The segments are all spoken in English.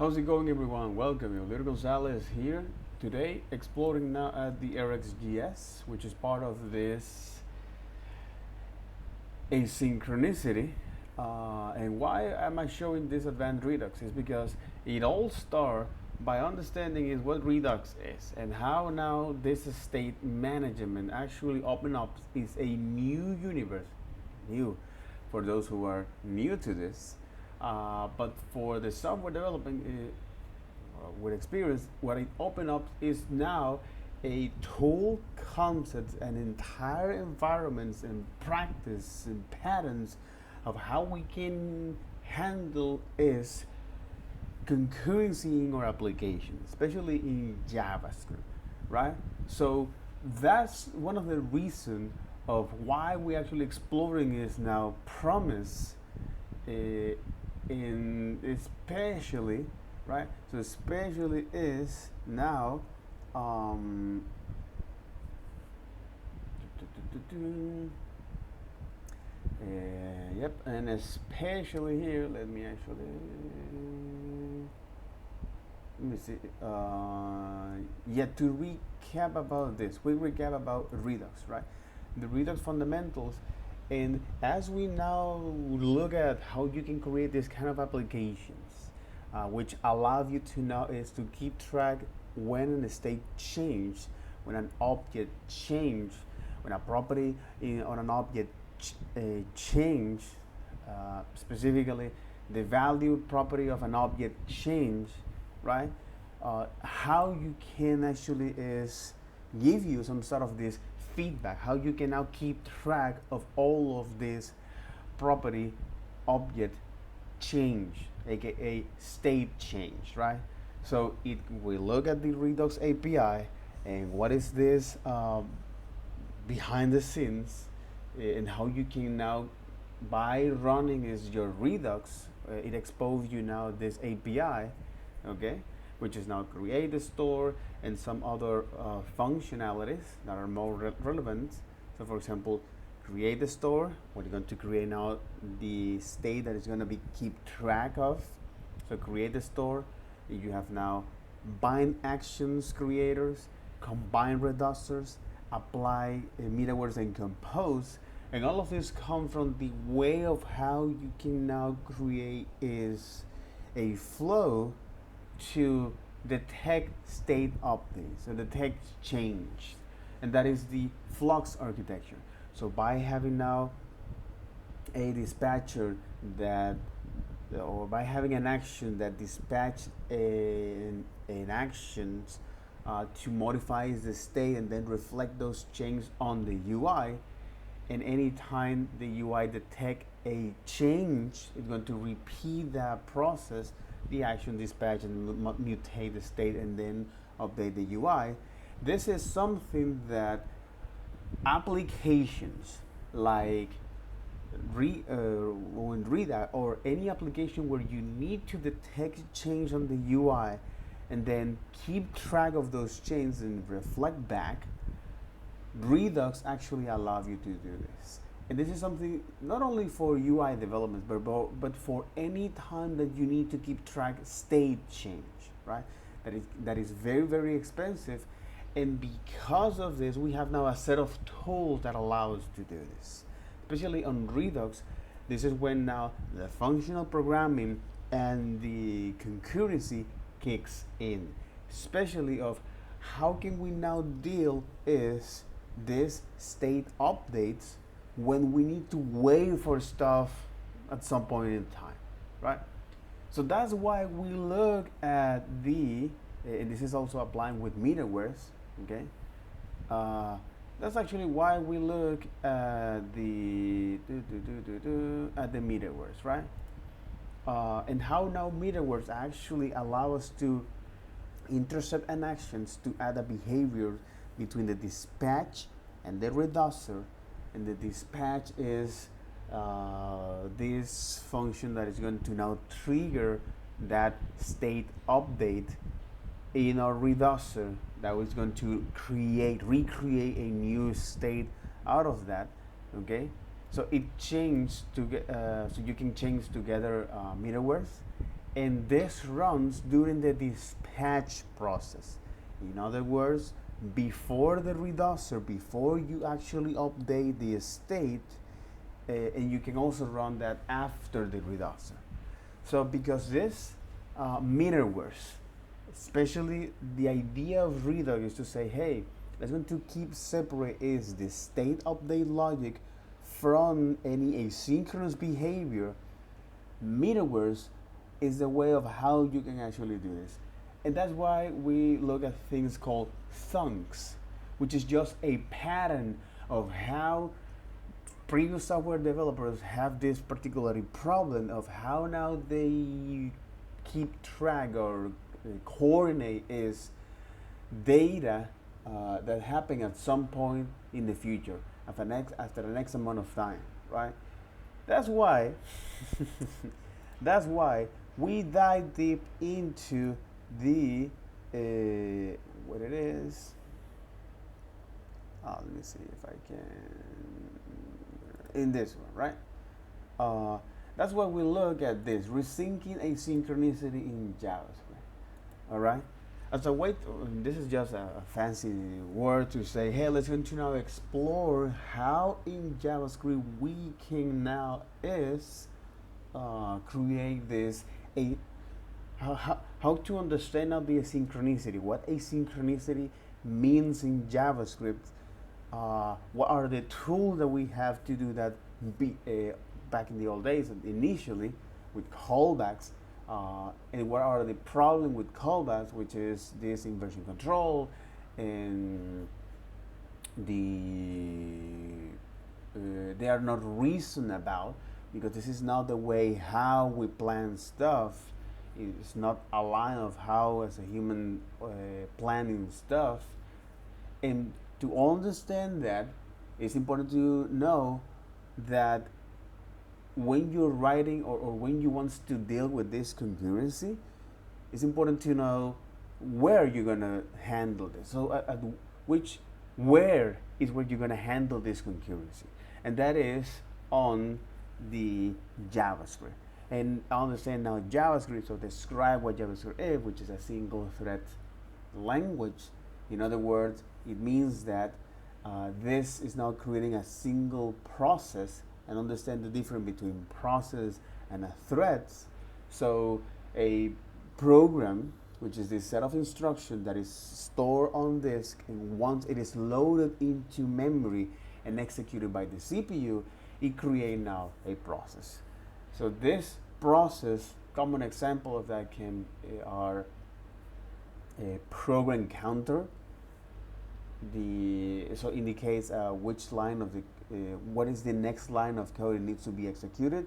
How's it going, everyone? Welcome. Eulio Gonzalez here. Today, exploring now at the RxGS, which is part of this asynchronicity. And why am I showing this advanced Redux? Is because it all starts by understanding is what Redux is and how now this state management actually open up is a new universe, new for those who are new to this. But for the software development with experience, what it opened up is now a tool concept and entire environments and practice and patterns of how we can handle is concurrency in our application, especially in JavaScript, right? So that's one of the reasons of why we're actually exploring is now promise in especially, right? So especially is now yep, and especially here, let me see. To recap about this, quick recap about Redux, right? The Redux fundamentals, and as we now look at how you can create this kind of applications, which allow you to now is to keep track when a state change, when an object change, when a property on an object change, specifically the value property of an object change, right? How you can actually is give you some sort of this feedback, how you can now keep track of all of this property object change, aka state change, right? So we look at the Redux API and what is this behind the scenes, and how you can now, by running is your Redux, it exposes you now this API, okay, which is now create a store and some other functionalities that are more relevant. So for example, create the store, we're going to create now the state that is going to be keep track of. So create the store, you have now bind actions creators, combine reducers, apply middlewares and compose, and all of this come from the way of how you can now create is a flow to detect state updates and detect change, and that is the flux architecture. So by having now a dispatcher that, or by having an action that dispatch an actions to modify the state and then reflect those changes on the UI, and anytime the UI detect a change, it's going to repeat that process, the action dispatch, and mutate the state and then update the UI. This is something that applications like Redux or any application where you need to detect change on the UI and then keep track of those changes and reflect back, Redux actually allows you to do this. And this is something not only for UI development, but for any time that you need to keep track state change, right? That is very, very expensive. And because of this, we have now a set of tools that allow us to do this. Especially on Redux, this is when now the functional programming and the concurrency kicks in. Especially of how can we now deal is this state updates when we need to wait for stuff at some point in time, right? So that's why we look at the, and this is also applying with middlewares, okay? That's actually why we look at the middlewares, right? And how now middlewares actually allow us to intercept an actions to add a behavior between the dispatch and the reducer, and the dispatch is this function that is going to now trigger that state update in our reducer that was going to recreate a new state out of that, okay? So it changed to get, so you can change together middlewares, and this runs during the dispatch process. In other words, before the reducer, before you actually update the state, and you can also run that after the reducer. So because this middlewares, especially the idea of Redux is to say, hey, let's going to keep separate is the state update logic from any asynchronous behavior. Middlewares is the way of how you can actually do this. And that's why we look at things called thunks, which is just a pattern of how previous software developers have this particular problem of how now they keep track or coordinate is data that happen at some point in the future after the next amount of time, right? That's why that's why we dive deep into the what it is. Let me see if I can in this one, right? That's why we look at this resyncing asynchronicity in JavaScript. All right. As a way, this is just a fancy word to say, hey, let's going to now explore how in JavaScript we can now create this how to understand now the asynchronicity, what asynchronicity means in JavaScript, what are the tools that we have to do that back in the old days, initially with callbacks, and what are the problem with callbacks, which is this inversion control and they are not reasoned about because this is not the way how we plan stuff. It's not a line of how as a human planning stuff. And to understand that, it's important to know that when you're writing or when you want to deal with this concurrency, it's important to know where you're going to handle this. So where is where you're going to handle this concurrency. And that is on the JavaScript. And I understand now JavaScript, so describe what JavaScript is, which is a single thread language. In other words, it means that this is now creating a single process and understand the difference between process and a threads. So a program, which is this set of instructions that is stored on disk, and once it is loaded into memory and executed by the CPU, it creates now a process. So this process, common example of that are a program counter. So indicates which line of the what is the next line of code it needs to be executed.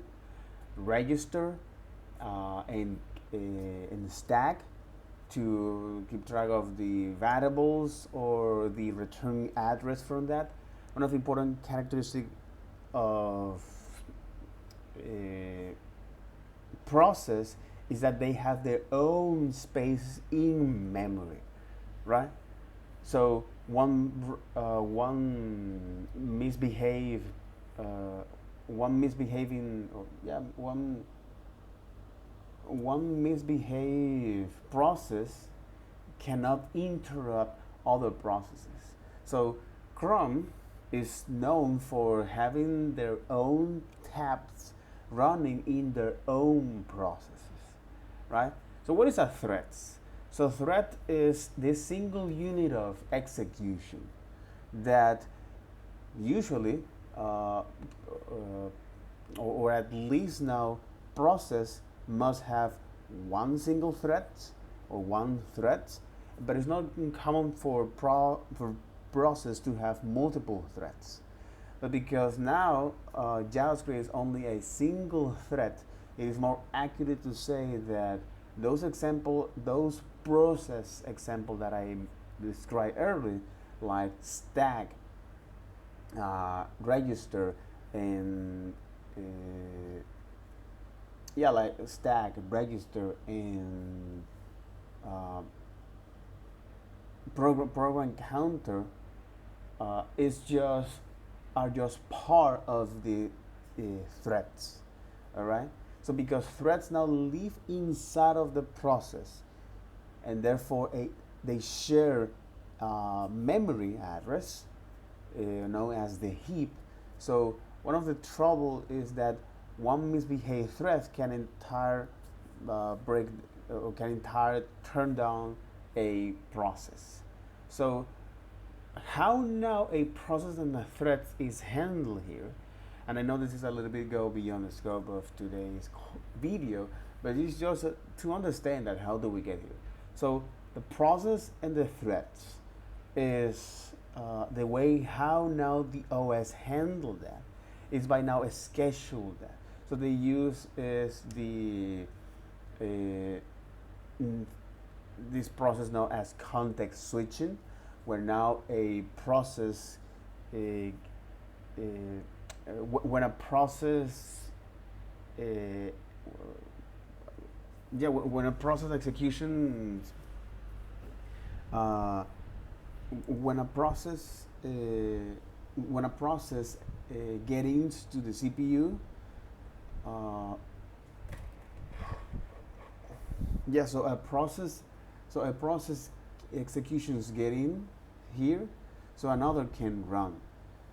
Register and stack to keep track of the variables or the return address from that. One of the important characteristics of process is that they have their own space in memory, right? So one misbehaving process cannot interrupt other processes. So Chrome is known for having their own tabs running in their own processes, right? So what is a thread? So thread is this single unit of execution that usually, or at least now, process must have one single thread or one thread, but it's not common for process to have multiple threads. But because now JavaScript is only a single thread, it is more accurate to say that those process example that I described earlier, like stack, register, and like stack, register, and program counter are just part of the threads. All right. So because threads now live inside of the process, and therefore they share memory address, known as the heap. So one of the trouble is that one misbehaved thread can entire break or can entire turn down a process. So how now a process and a thread is handled here, and I know this is a little bit go beyond the scope of today's video, but it's just to understand that how do we get here. So the process and the threads is the way how now the OS handle that is by now schedule that. So the use is the this process known as context switching, where now a process when a process when a process execution when a process get into the CPU, so a process executions get in here, so another can run.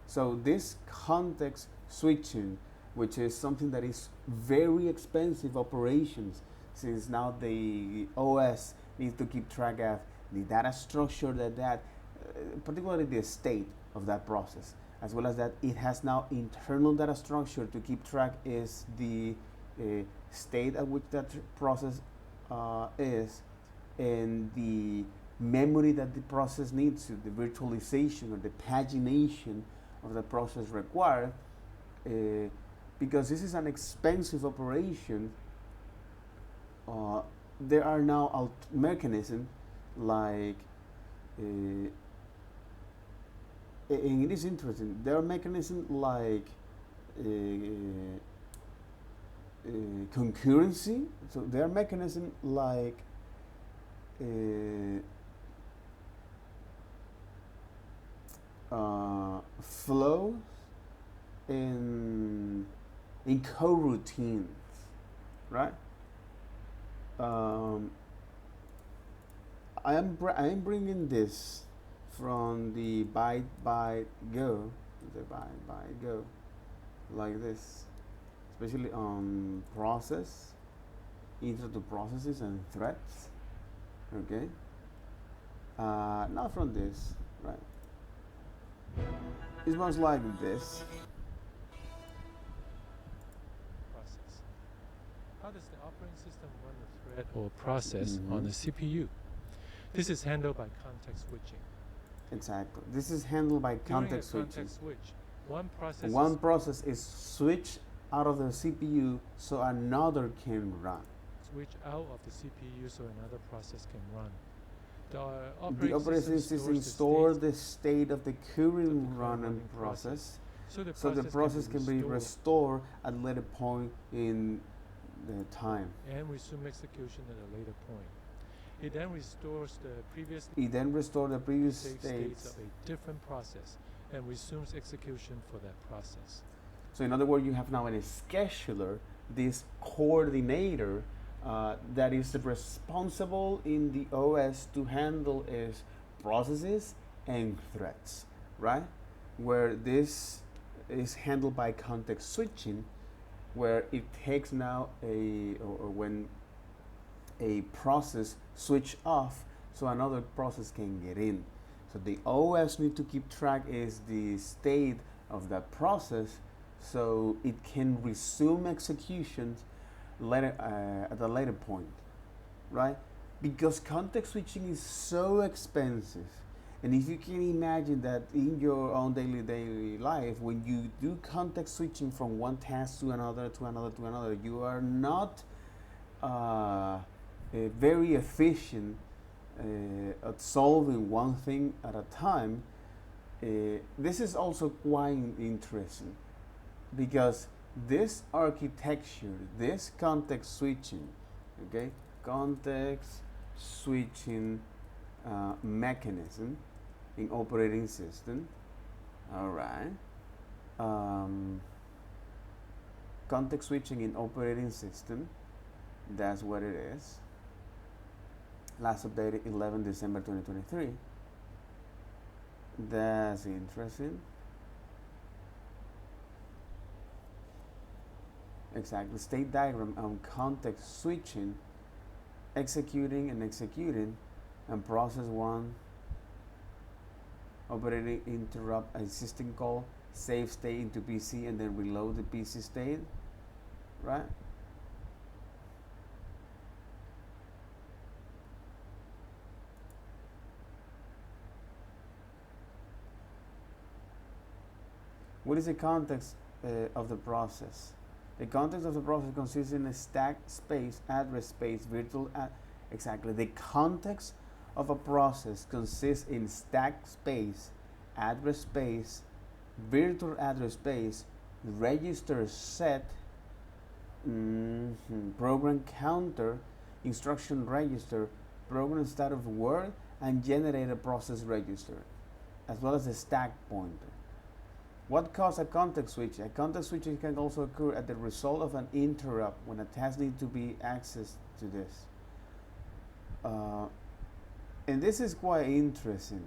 So this context switching, which is something that is very expensive operations, since now the OS needs to keep track of the data structure particularly the state of that process, as well as that it has now internal data structure to keep track is the state at which that process is, and the memory that the process needs, the virtualization or the pagination of the process required, because this is an expensive operation. There are now mechanisms like, and it is interesting, there are mechanisms like concurrency. So there are mechanisms like flow in coroutines, right? I am bringing this from the byte go, like this, especially on process, intro to processes and threads. Okay. Not from this, right? It's much like this. Process. How does the operating system run a thread or process on the CPU? This is handled by context switching. Exactly. This is handled by context switching. During a context switch, one process is switched out of the CPU so another can run. Switch out of the CPU so another process can run. The operating system stores the state of the current running process, so the process can be restored at a later point in the time. And resume execution at a later point. It then restores the previous states of a different process and resumes execution for that process. So in other words, you have now a scheduler, this coordinator, that is responsible in the OS to handle is processes and threads, right? Where this is handled by context switching, where it takes now when a process switch off so another process can get in. So the OS need to keep track is the state of that process so it can resume executions later, at a later point, right? Because context switching is so expensive, and if you can imagine that in your own daily life, when you do context switching from one task to another, you are not very efficient at solving one thing at a time. This is also quite interesting because this architecture, this context switching, okay, context switching mechanism in operating system, all right, context switching in operating system. That's what it is. Last updated 11 December 2023. That's interesting. Exactly. State diagram on context switching, executing, and process one operating interrupt a system call, save state into PC, and then reload the PC state, right? What is the context of the process? The context of the process consists in a stack space, address space, virtual exactly. The context of a process consists in stack space, address space, virtual address space, register set, program counter, instruction register, program start of word, and generate a process register, as well as a stack pointer. What causes a context switch? A context switch can also occur as the result of an interrupt when a task needs to be accessed to this. And this is quite interesting.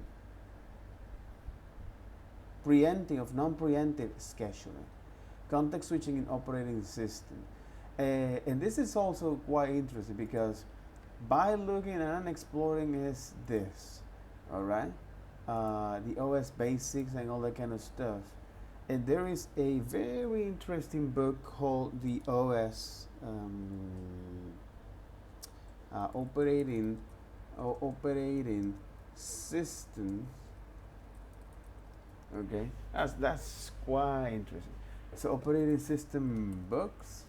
Preempting of non-preemptive scheduling. Context switching in operating system. And this is also quite interesting because by looking and exploring is this, all right? The OS basics and all that kind of stuff. And there is a very interesting book called the OS operating system. Okay, that's quite interesting. So operating system books.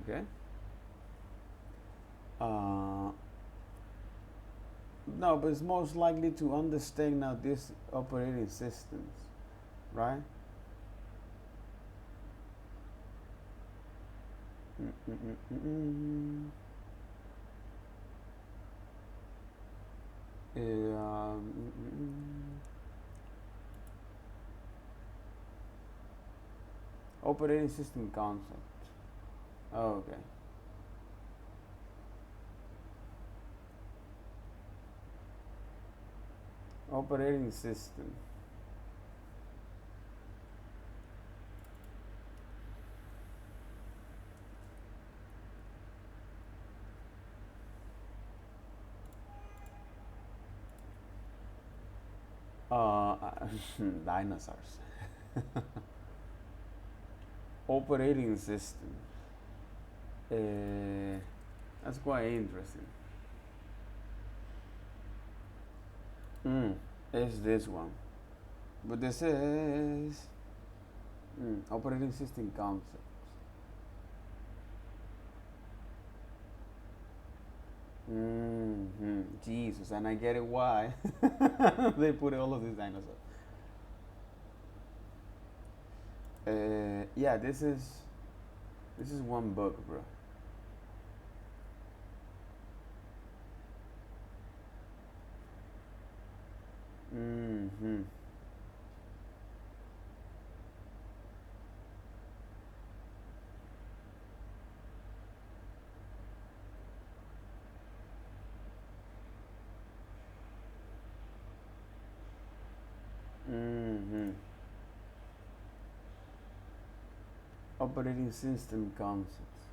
Okay. No, but it's most likely to understand now these operating systems, right? Operating system concept. Oh, okay. Operating system. Dinosaurs. Operating system. That's quite interesting. It's this one. But this is operating system concept. Jesus, and I get it why they put all of these dinosaurs. Yeah, this is one book, bro. Operating system concepts.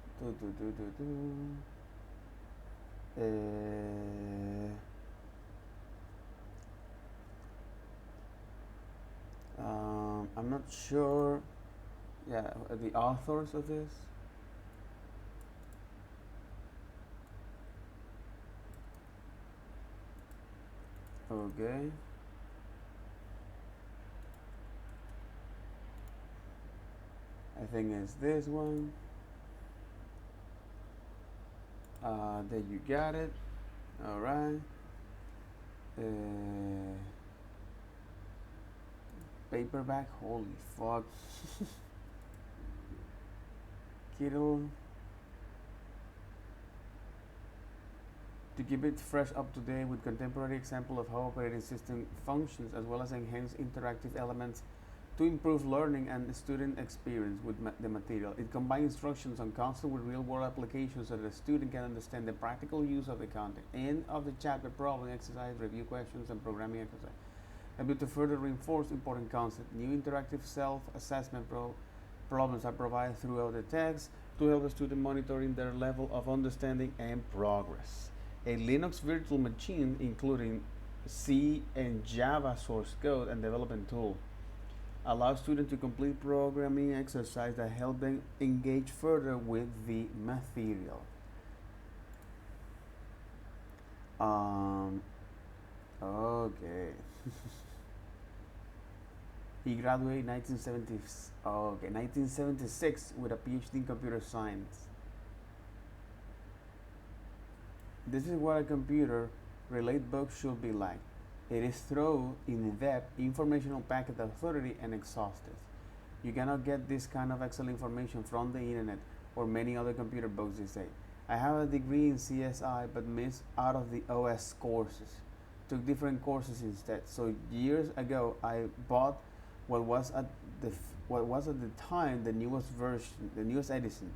I'm not sure. Yeah, the authors of this. Okay. I think it's this one. There you got it. All right. Paperback. Holy fuck. Kindle. To keep it fresh up to date with contemporary example of how operating system functions, as well as enhance interactive elements to improve learning and student experience with the material. It combines instructions on content with real-world applications so that the student can understand the practical use of the content. End of the chapter, problem exercise, review questions, and programming exercise. Able to further reinforce important concepts. New interactive self-assessment problems are provided throughout the text to help the student monitoring their level of understanding and progress. A Linux virtual machine, including C and Java source code and development tool, allows students to complete programming exercises that help them engage further with the material. Okay. He graduated 1976 with a PhD in computer science. This is what a computer-related book should be like. It is thorough, in-depth, informational packed authority, and exhaustive. You cannot get this kind of excellent information from the internet or many other computer books these days. I have a degree in CSI but missed out of the OS courses. Took different courses instead. So years ago, I bought what was at the time the newest version, the newest edition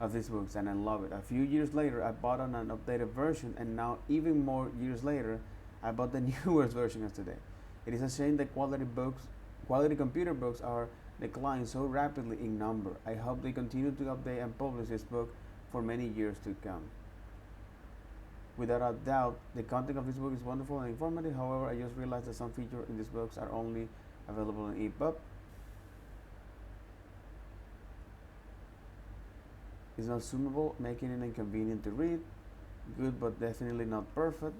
of these books, and I love it. A few years later, I bought an updated version, and now even more years later, I bought the newest version of today. It is a shame that quality computer books are declining so rapidly in number. I hope they continue to update and publish this book for many years to come. Without a doubt, the content of this book is wonderful and informative. However, I just realized that some features in these books are only available in EPUB. It's not suitable, making it inconvenient to read. Good, but definitely not perfect.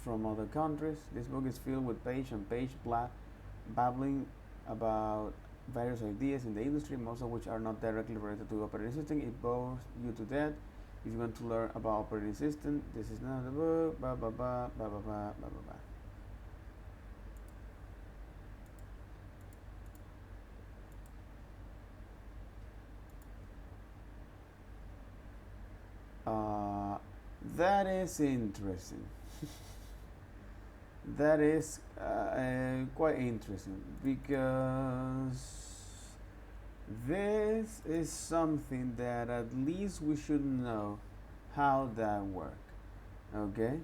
From other countries, this book is filled with page and page babbling about various ideas in the industry, most of which are not directly related to operating system. It bores you to death. If you want to learn about operating system, this is not the book. Blah blah blah blah blah blah blah blah. That is interesting. That is quite interesting because this is something that at least we should know how that works. Okay?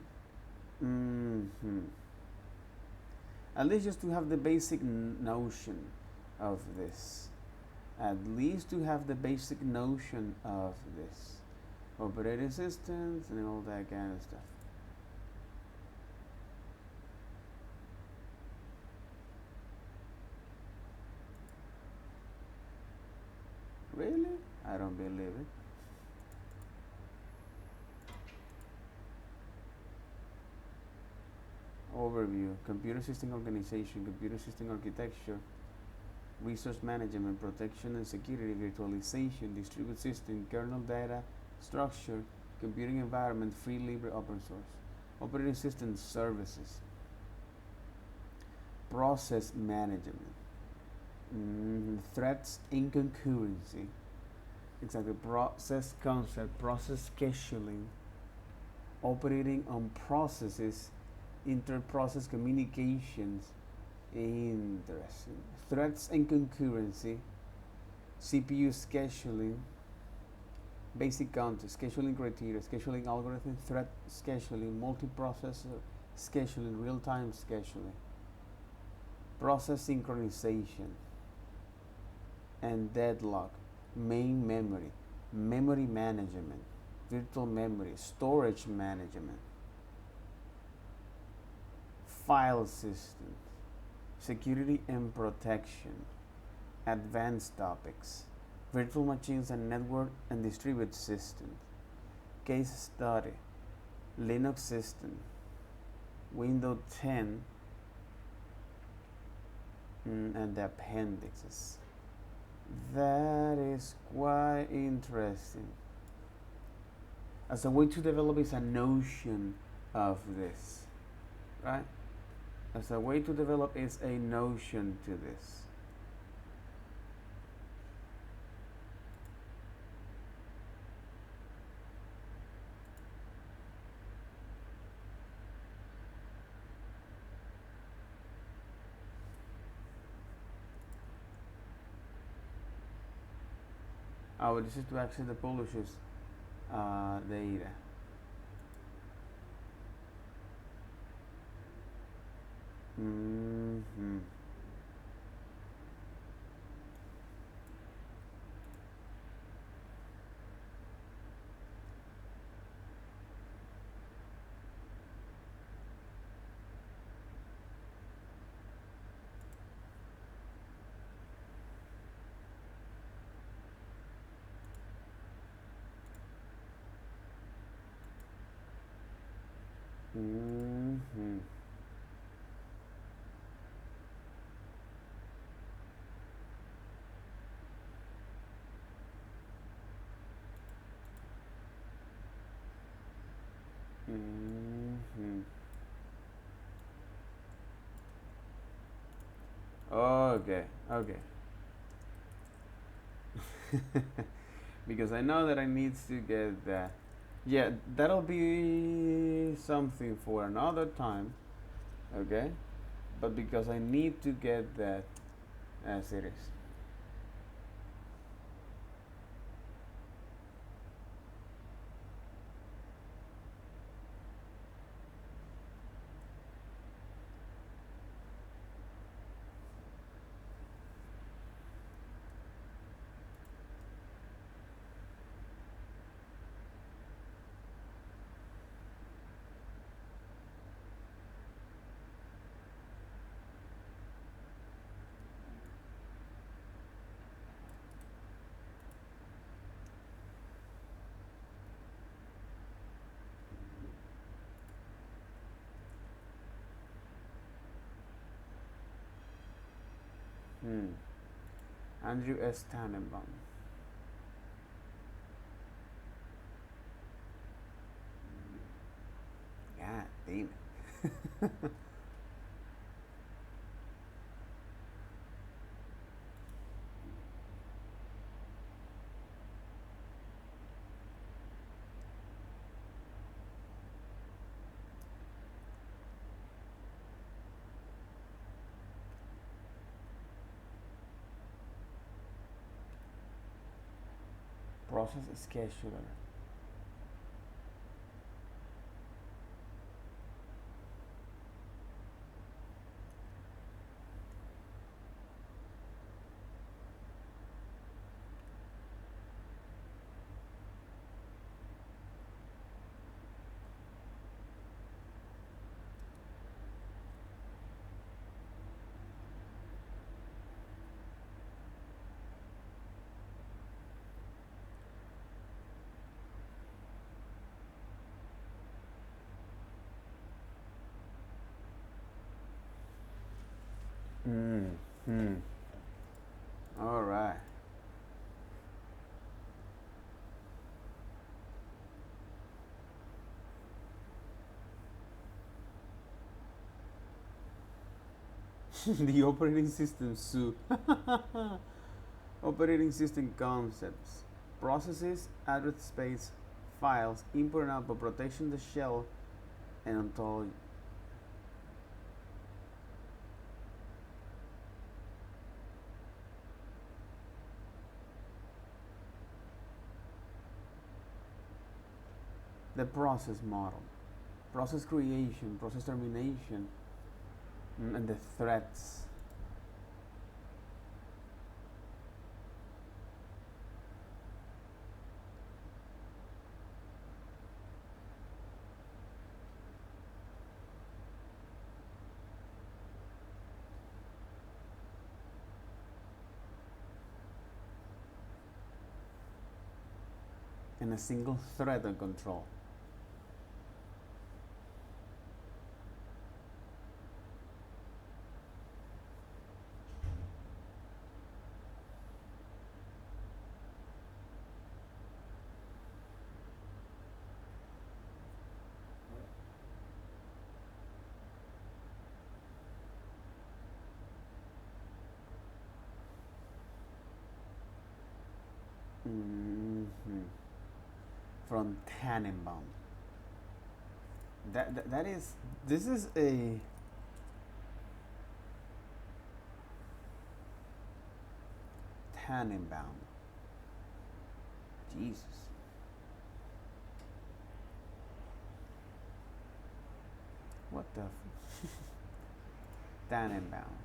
At least just to have the basic notion of this. At least to have the basic notion of this. Operating systems and all that kind of stuff. Really? I don't believe it. Overview: computer system organization, computer system architecture, resource management, protection and security, virtualization, distributed system, kernel data structure, computing environment, free, libre, open source, operating system services, process management, threats and concurrency, exactly, process concept, process scheduling, operating on processes, inter-process communications, interesting, threats and concurrency, CPU scheduling, basic context, scheduling criteria, scheduling algorithm, thread scheduling, multiprocessor scheduling, real-time scheduling, process synchronization, and deadlock, main memory, memory management, virtual memory, storage management, file systems, security and protection, advanced topics, virtual machines and network and distributed systems, case study, Linux system, Windows 10, and the appendixes. That is quite interesting. As a way to develop is a notion of this, right? As a way to develop is a notion to this. Oh, this is to access the publisher's data. Mm-hmm. Mm-hmm. Mm-hmm. Okay, okay. Because I know that I need to get that. Yeah, that'll be something for another time, okay? But because I need to get that as it is. Hmm. Andrew S. Tannenbaum. God damn it. Process scheduler. Hmm. Hmm. All right. The operating system soup. Operating system concepts. Processes, address space, files, input and output, protection, the shell, and ontology. The process model. Process creation, process termination, and the threats. And a single thread of control. Mm-hmm. From Tannenbaum. That is, this is a Tannenbaum. Jesus. What the Tannenbaum.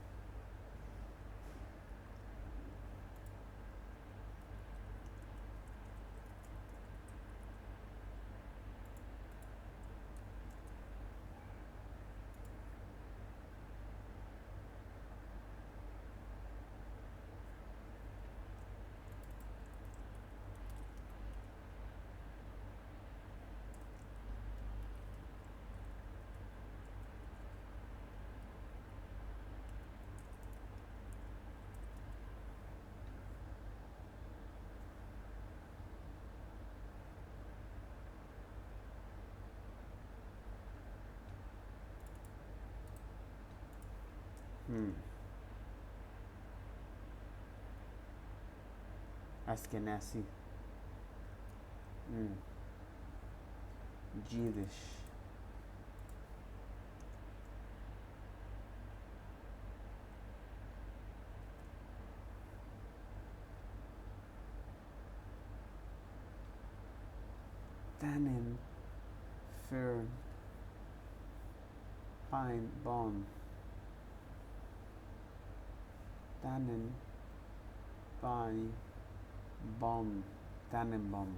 Ashkenazi. Jiddish. Tannin. Fern. Pine. Bone. Tannen. Pine. Bomb. Tannenbaum.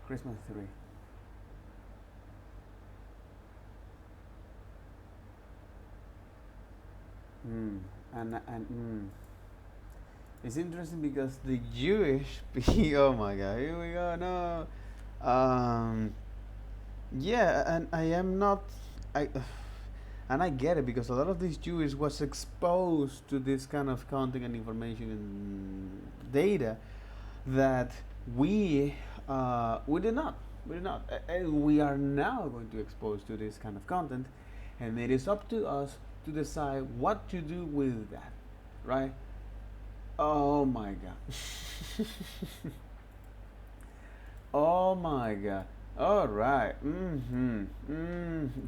Christmas tree. And it's interesting because the Jewish oh my god, here we go. No, yeah, and I am not, I, and I get it because a lot of these Jewish was exposed to this kind of content and information and data that we did not, and we are now going to expose to this kind of content, and it is up to us to decide what to do with that, right? Oh my god. Oh my god. All right.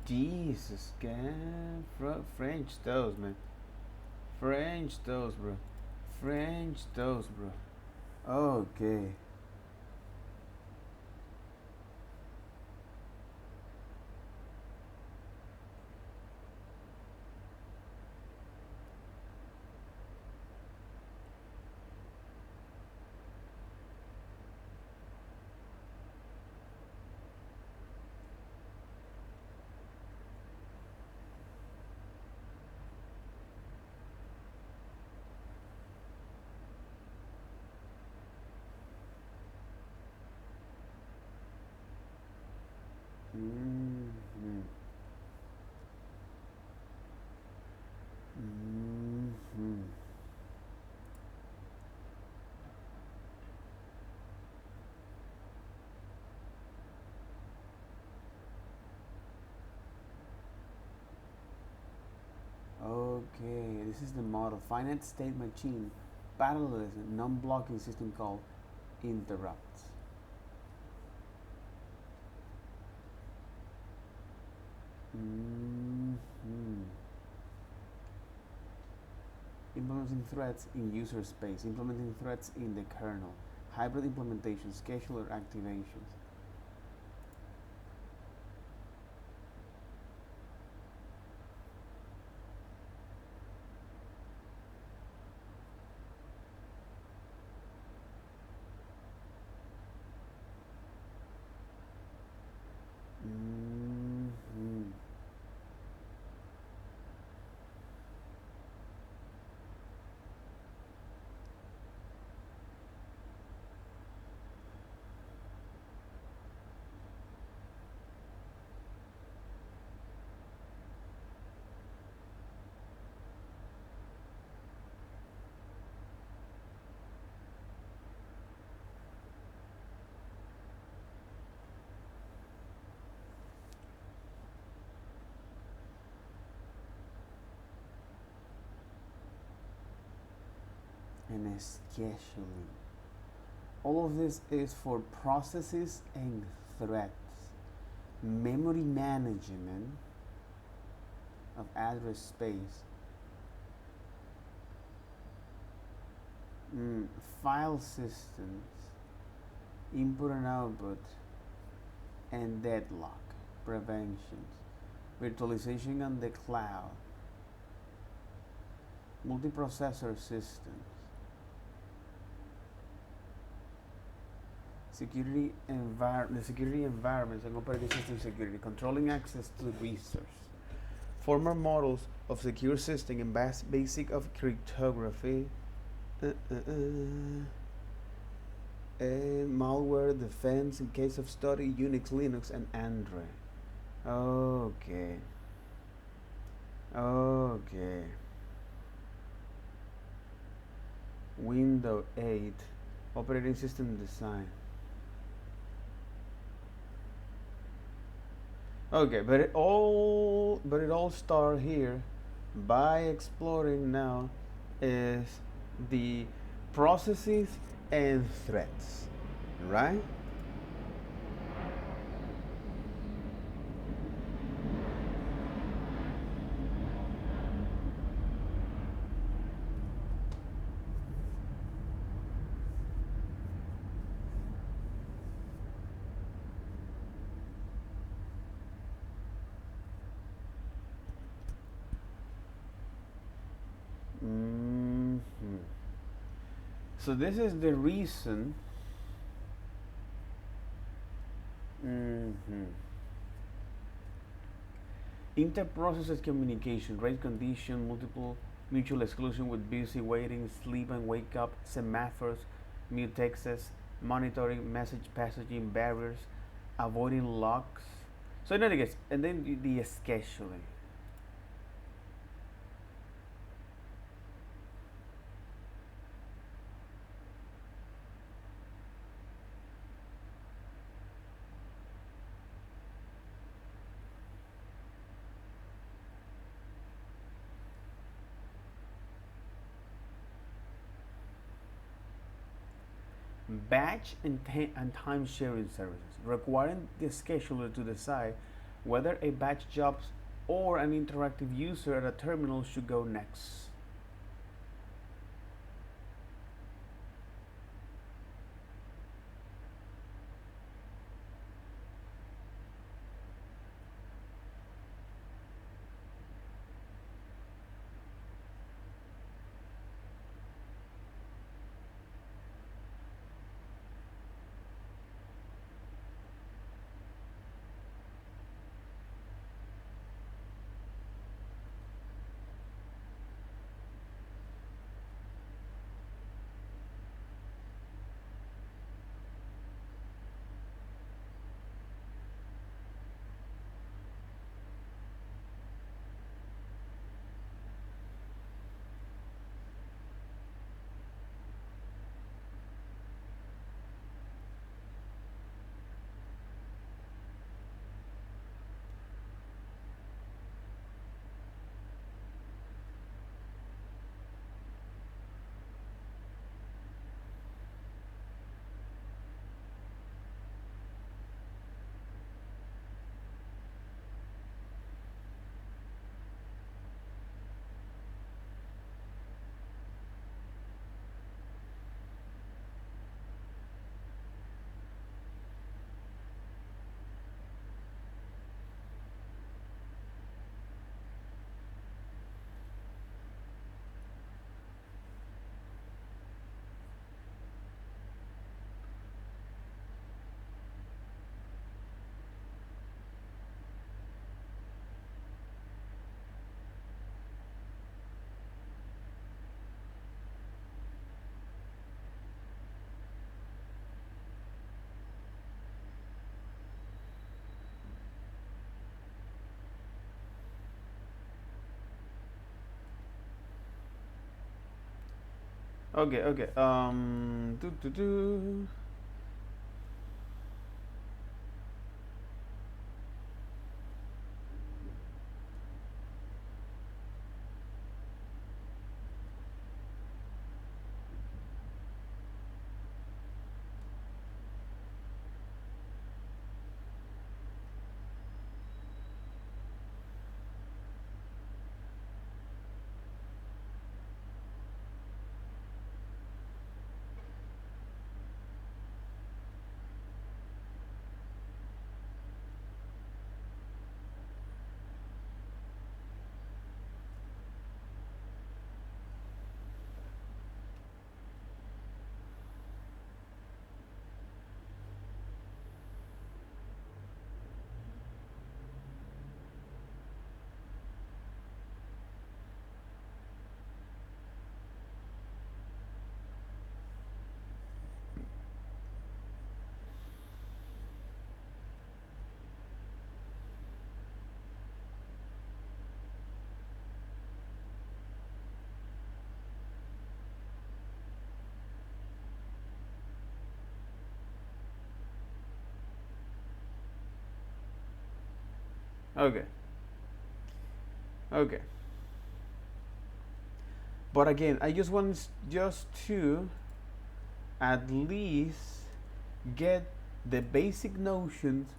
Jesus, God. French toast, man. French toast, bro. French toast, bro. Okay. Mm-hmm. Mm-hmm. Okay, this is the model. Finite state machine, parallelism, non-blocking system called interrupts. Mm-hmm. Implementing threads in user space, implementing threads in the kernel, hybrid implementation, scheduler activations. Mm-hmm. And scheduling. All of this is for processes and threads. Memory management of address space. File systems. input and output, and deadlock preventions, virtualization on the cloud, multiprocessor systems, the security environments and operating system security, controlling access to resource, former models of secure system and basic of cryptography, and malware defense in case of study, Unix, Linux, and Android. Okay. Windows 8 operating system design. Okay, but it all starts here by exploring now is the processes and threats, right? So this is the reason. Inter-processes communication, race condition, multiple mutual exclusion with busy waiting, sleep and wake up, semaphores, mutexes, monitoring, message passaging barriers, avoiding locks. So in other words, and then the scheduling. Batch and time sharing services, requiring the scheduler to decide whether a batch job or an interactive user at a terminal should go next. Okay. Okay. Okay. But again, I just want just to at least get the basic notions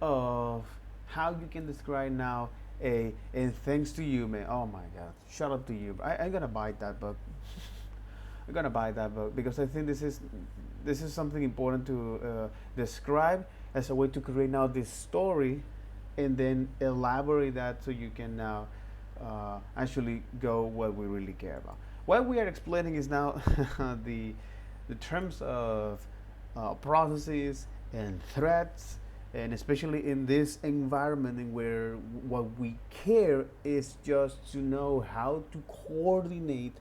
of how you can describe now a and thanks to you, man. Oh my God, shout out to you. I'm gonna buy that book. I'm gonna buy that book because I think this is something important to describe as a way to create now this story, and then elaborate that so you can now actually go what we really care about. What we are explaining is now the the terms of processes and threats, and especially in this environment in where what we care is just to know how to coordinate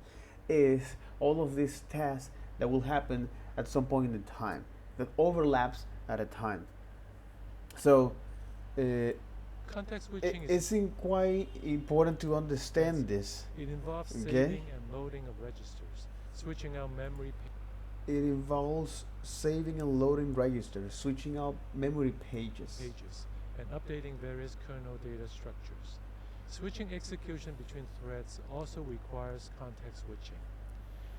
is all of these tasks that will happen at some point in time that overlaps at a time. So Context switching it's quite important to understand this. It involves Okay? saving and loading of registers, switching out memory It involves saving and loading registers, switching out memory pages. and updating various kernel data structures. Switching execution between threads also requires context switching.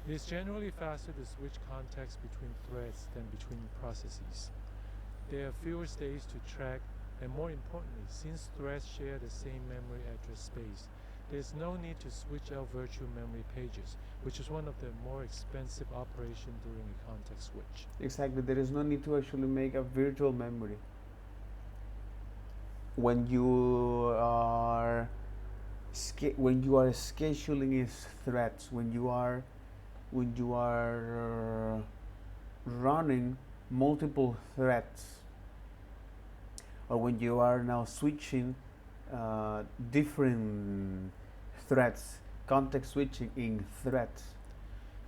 It is generally faster to switch context between threads than between processes. There are fewer states to track, and more importantly, since threads share the same memory address space, there's no need to switch out virtual memory pages, which is one of the more expensive operations during a context switch. Exactly, there is no need to actually make a virtual memory. When you are scheduling its threads, when you are running multiple threads, or when you are now switching different threads, context switching in threads.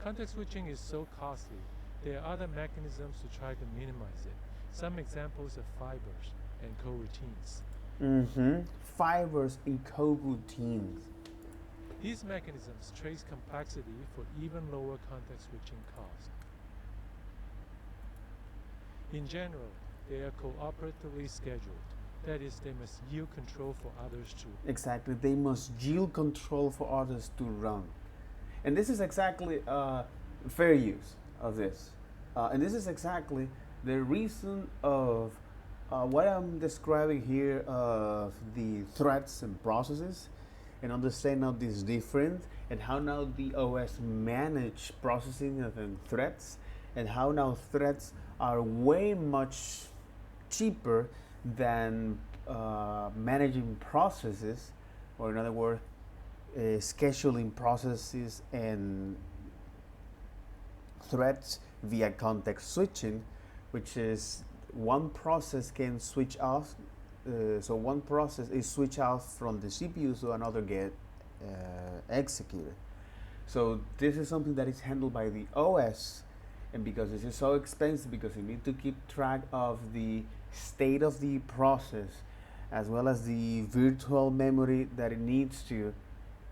Context switching is so costly. There are other mechanisms to try to minimize it. Some examples are fibers and coroutines. Fibers and coroutines. These mechanisms trace complexity for even lower context switching cost. In general, they are cooperatively scheduled. That is, they must yield control for others to. Exactly, they must yield control for others to run. And this is exactly fair use of this. And this is exactly the reason of what I'm describing here of the threats and processes, and understand how this is different, and how now the OS manage processing of threats, and how now threats are way much cheaper than managing processes, or in other words, scheduling processes and threads via context switching, which is one process can switch off. So one process is switch off from the CPU, so another get executed. So this is something that is handled by the OS, and because this is so expensive, because you need to keep track of the state of the process as well as the virtual memory that it needs to,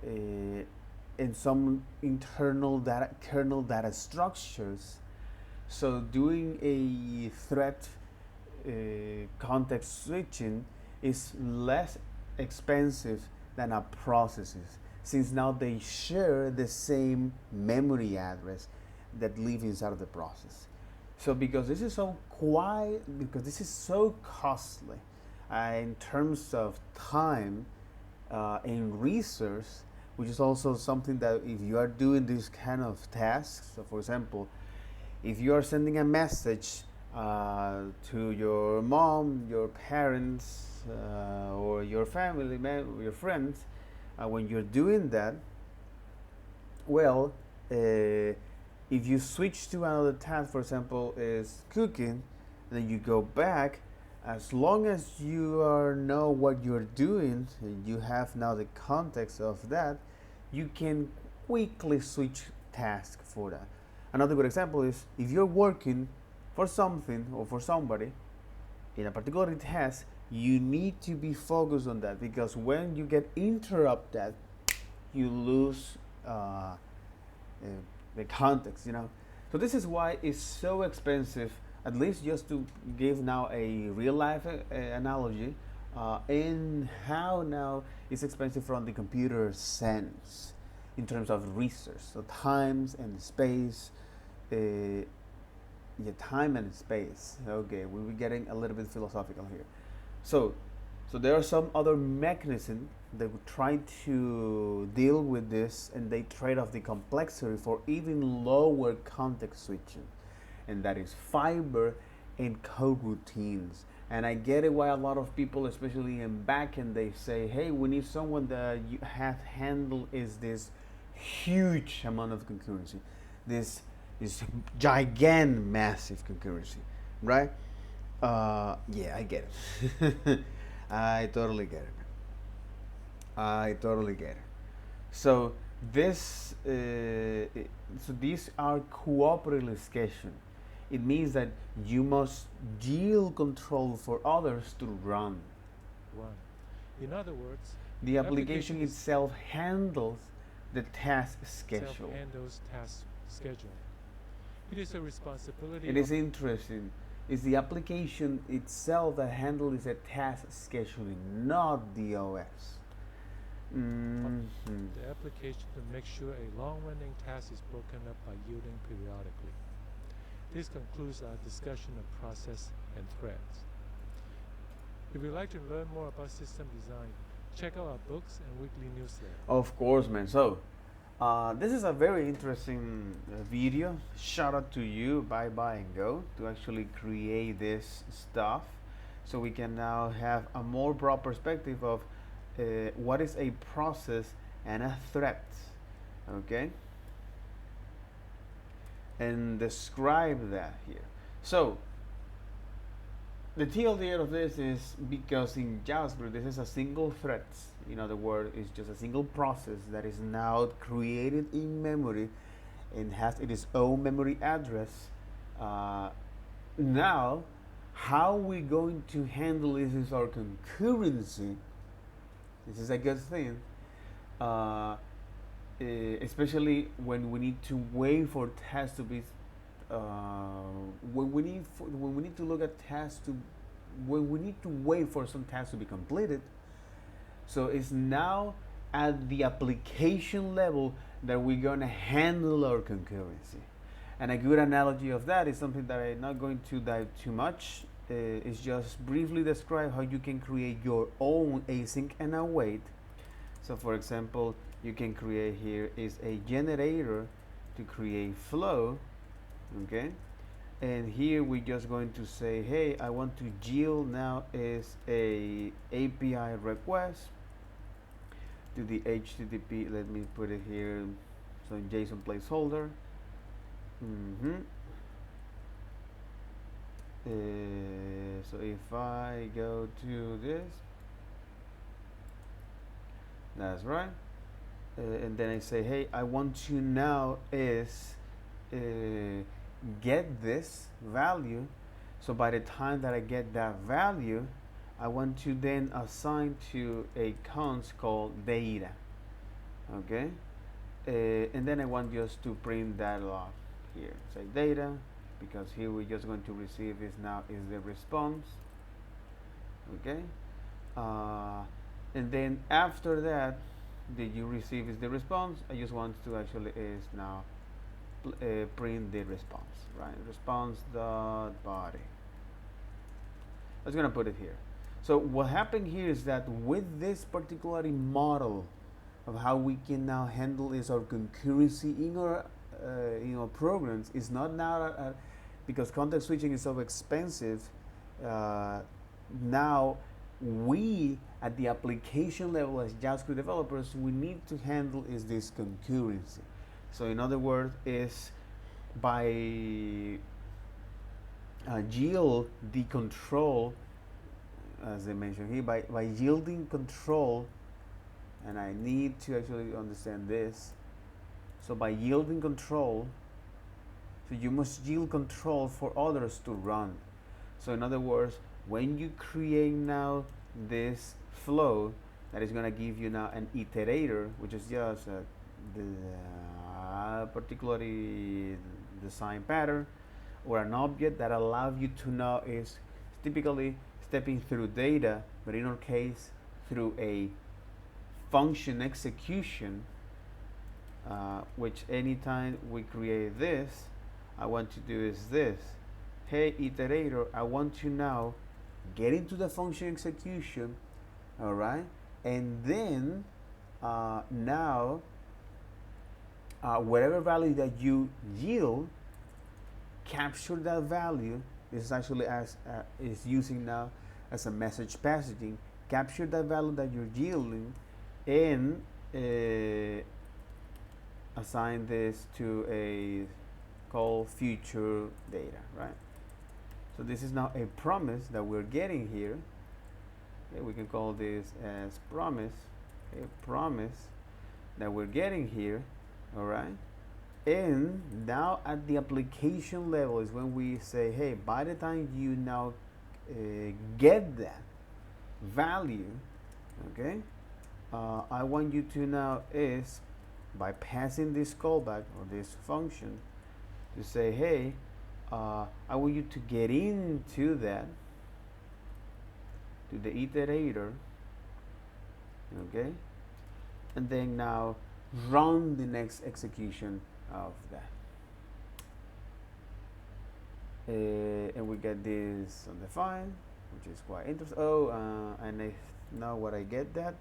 in some internal kernel data structures. So doing a thread context switching is less expensive than a processes, since now they share the same memory address that live inside of the process. So because this is so costly in terms of time and resource, which is also something that if you are doing this kind of tasks, so for example, if you are sending a message to your mom, your parents, or your family, your friends, when you're doing that, well, if you switch to another task, for example, is cooking, then you go back. As long as you know what you're doing, and you have now the context of that, you can quickly switch tasks for that. Another good example is if you're working for something or for somebody in a particular task, you need to be focused on that, because when you get interrupted, you lose the context, So this is why it's so expensive. At least just to give now a real life analogy, and how now it's expensive from the computer sense in terms of research. So times and space, yeah, time and space. Okay, we're getting a little bit philosophical here. So, so there are some other mechanisms that would try to deal with this, and they trade off the complexity for even lower context switching, and that is fiber and coroutines. And I get it why a lot of people, especially in backend, they say, "Hey, we need someone that you have handle is this huge amount of concurrency, this gigantic, massive concurrency, right?" Yeah, I get it. I totally get it. I totally get it. So this, so these are cooperative scheduling. It means that you must yield control for others to run. One. In other words, The application itself handles the task schedule. self-handles task scheduling. It is a responsibility. It is interesting. It's the application itself that handles the task scheduling, not the OS. The application to make sure a long-running task is broken up by yielding periodically. This concludes our discussion of process and threads. If you'd like to learn more about system design, check out our books and weekly newsletter. Of course, man. So, this is a very interesting video. Shout out to you, Bye Bye and Go, to actually create this stuff, so we can now have a more broad perspective of what is a process and a threat. Okay, and describe that here. So the TLDR of this is because in JavaScript this is a single thread. In other words, it's just a single process that is now created in memory and has its own memory address. Now, how we're going to handle this is our concurrency. This is a good thing. Especially when we need to wait for tasks to be when we need to look at tasks to when we need to wait for some tasks to be completed. So it's now at the application level that we're going to handle our concurrency. And a good analogy of that is something that I'm not going to dive too much. It's just briefly describe how you can create your own async and await. So for example, you can create here is a generator to create flow, okay? And here we're just going to say, hey, I want to yield now is a API request to the HTTP. Let me put it here, so in JSON placeholder. So if I go to this, that's right. And then I say, hey, I want to now is get this value. So by the time that I get that value, I want to then assign to a const called data. Okay, and then I want just to print that off here. Say data, because here we're just going to receive is now is the response. Okay, and then after that, did you receive is the response. I just want to actually is now print the response, right? Response dot body. I was gonna put it here. So what happened here is that with this particular model of how we can now handle is our concurrency in our programs is not now because context switching is so expensive. Now we at the application level as JavaScript developers, we need to handle is this concurrency. So in other words, is by yield the control, as I mentioned here, by yielding control, and I need to actually understand this. So by yielding control, so you must yield control for others to run. So in other words, when you create now this flow that is going to give you now an iterator, which is just the particularly design pattern, or an object that allows you to know is typically stepping through data, but in our case, through a function execution, which anytime we create this, I want to do is this. Hey, iterator, I want to now get into the function execution, all right? And then now, whatever value that you yield, capture that value. This is actually is using now as a message passaging. Capture that value that you're yielding, and assign this to a called future data, right? So this is now a promise that we're getting here. Okay, we can call this as promise, a promise that we're getting here, all right? And now at the application level is when we say, hey, by the time you now get that value, okay, I want you to now is by passing this callback or this function to say, hey, I want you to get into that, to the iterator, okay, and then now run the next execution of that. And we get this undefined, which is quite interesting. Oh, and I know what I get that,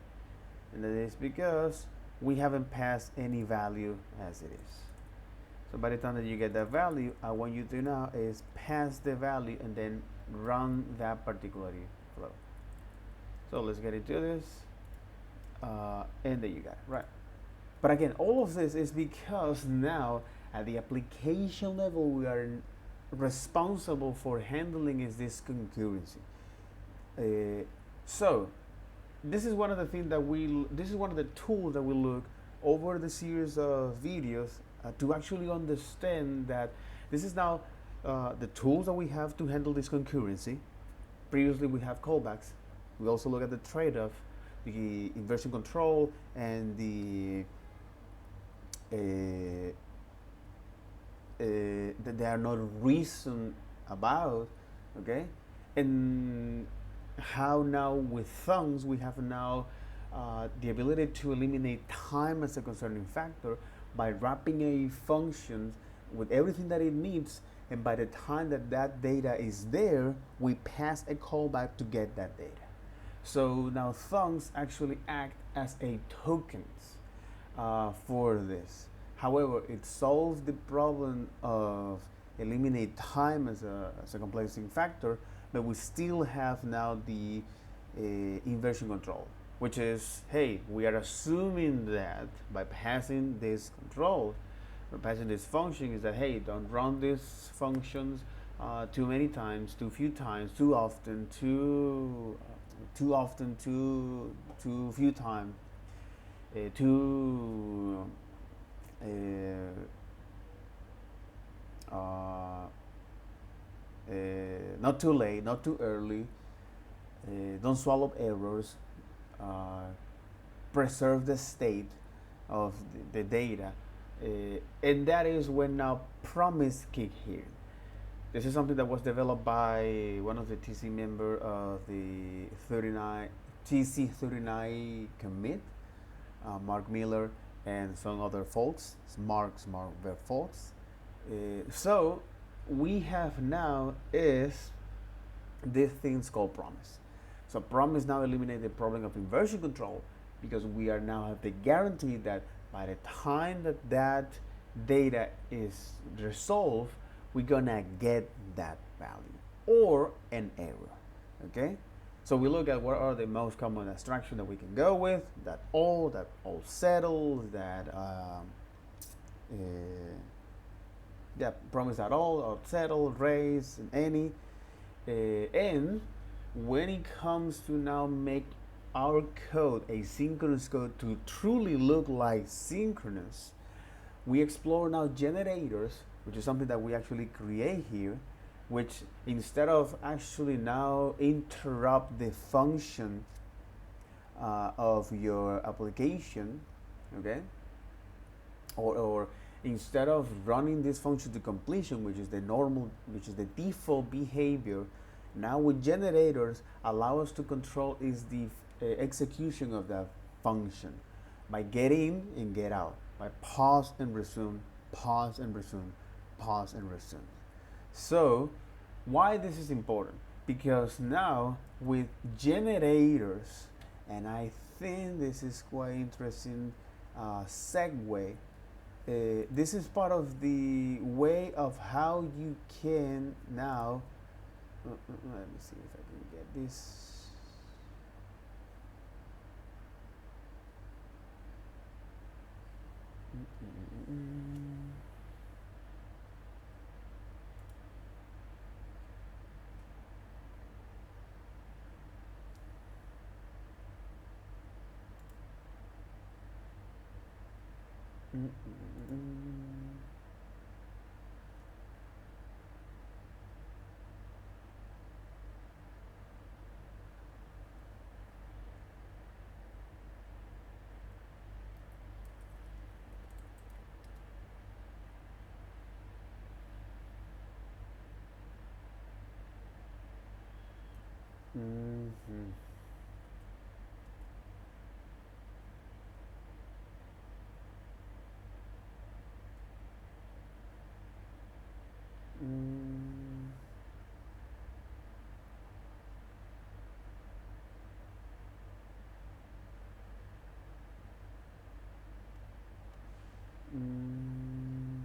and that is because we haven't passed any value as it is. So by the time that you get that value, I want you to now is pass the value and then run that particular flow. So let's get into this, and there you got it, right? But again, all of this is because now at the application level, we are responsible for handling is this concurrency. So this is one of the things that this is one of the tools that we look over the series of videos to actually understand that this is now the tools that we have to handle this concurrency. Previously, we have callbacks. We also look at the trade-off, the inversion control, and the that they are not reasoned about, okay? And how now with thumbs we have now the ability to eliminate time as a concerning factor by wrapping a function with everything that it needs, and by the time that that data is there, we pass a callback to get that data. So now thumbs actually act as a tokens for this. However, it solves the problem of eliminate time as a complexing factor, but we still have now the inversion control, which is, hey, we are assuming that by passing this control, or passing this function, is that, hey, don't run these functions too many times, too few times, too often, too few times, not too late, not too early, don't swallow errors, preserve the state of the data, and that is when now promise kick here. This is something that was developed by one of the TC member of the TC39 commit, Mark Miller and some other folks, smart folks. So we have now is these things called promise. So promise now eliminate the problem of inversion control, because we are now have the guarantee that by the time that that data is resolved, we're gonna get that value or an error. Okay, so we look at what are the most common abstraction that we can go with, that all settles, that promise at all settle, raise, and any, and when it comes to now make our code a synchronous code to truly look like synchronous, we explore now generators, which is something that we actually create here, which instead of actually now interrupt the function of your application, okay, or instead of running this function to completion, which is the default behavior Now with generators, allow us to control is the execution of that function by get in and get out, by pause and resume, pause and resume, pause and resume. So why this is important? Because now with generators, and I think this is quite interesting segue. This is part of the way of how you can now. Let me see if I can get this. Mm-hmm. Mm. Mm.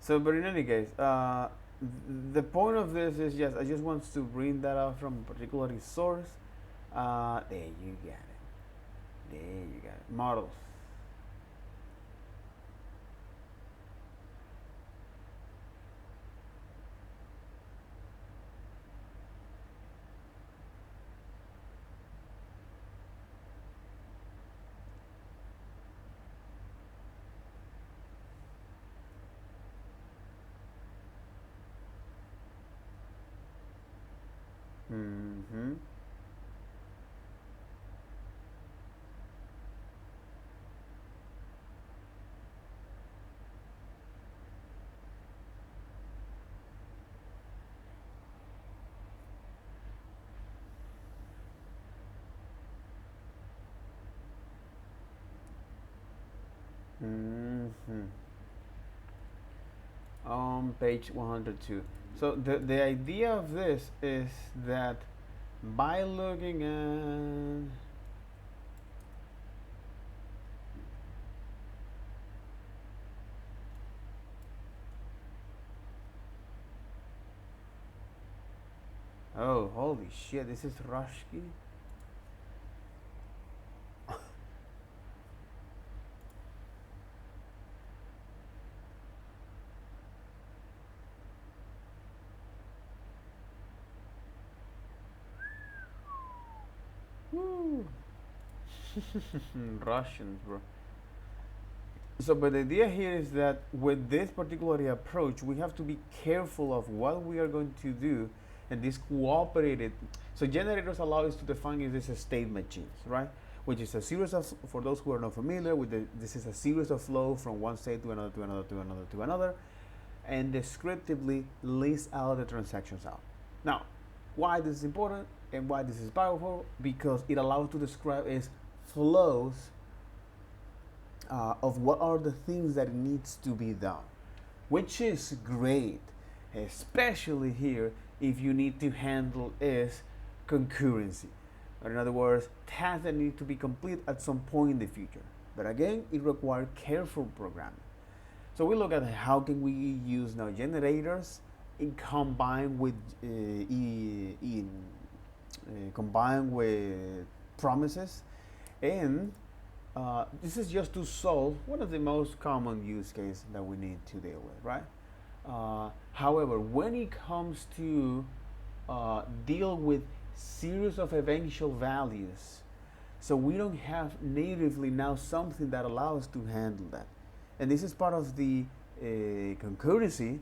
So, but in any case, the point of this is just I just want to bring that out from a particular source. There you got it. There you got it. Models. Mm-hmm. Mm-hmm. On page 102. So the idea of this is that by looking at oh holy shit, this is Rushki. Woo. Russians, bro. So, but the idea here is that with this particular approach, we have to be careful of what we are going to do, and this cooperated. So, generators allow us to define this as state machines, right? Which is a series of, for those who are not familiar with this is a series of flow from one state to another, to another, to another, to another, and descriptively lists out the transactions out. Now, why this is important and why this is powerful? Because it allows to describe as flows of what are the things that needs to be done, which is great, especially here if you need to handle is concurrency. Or in other words, tasks that need to be complete at some point in the future. But again, it requires careful programming. So we look at how can we use now generators in combined with combined with promises, and this is just to solve one of the most common use cases that we need to deal with, right? However, when it comes to deal with series of eventual values, so we don't have natively now something that allows us to handle that. And this is part of the concurrency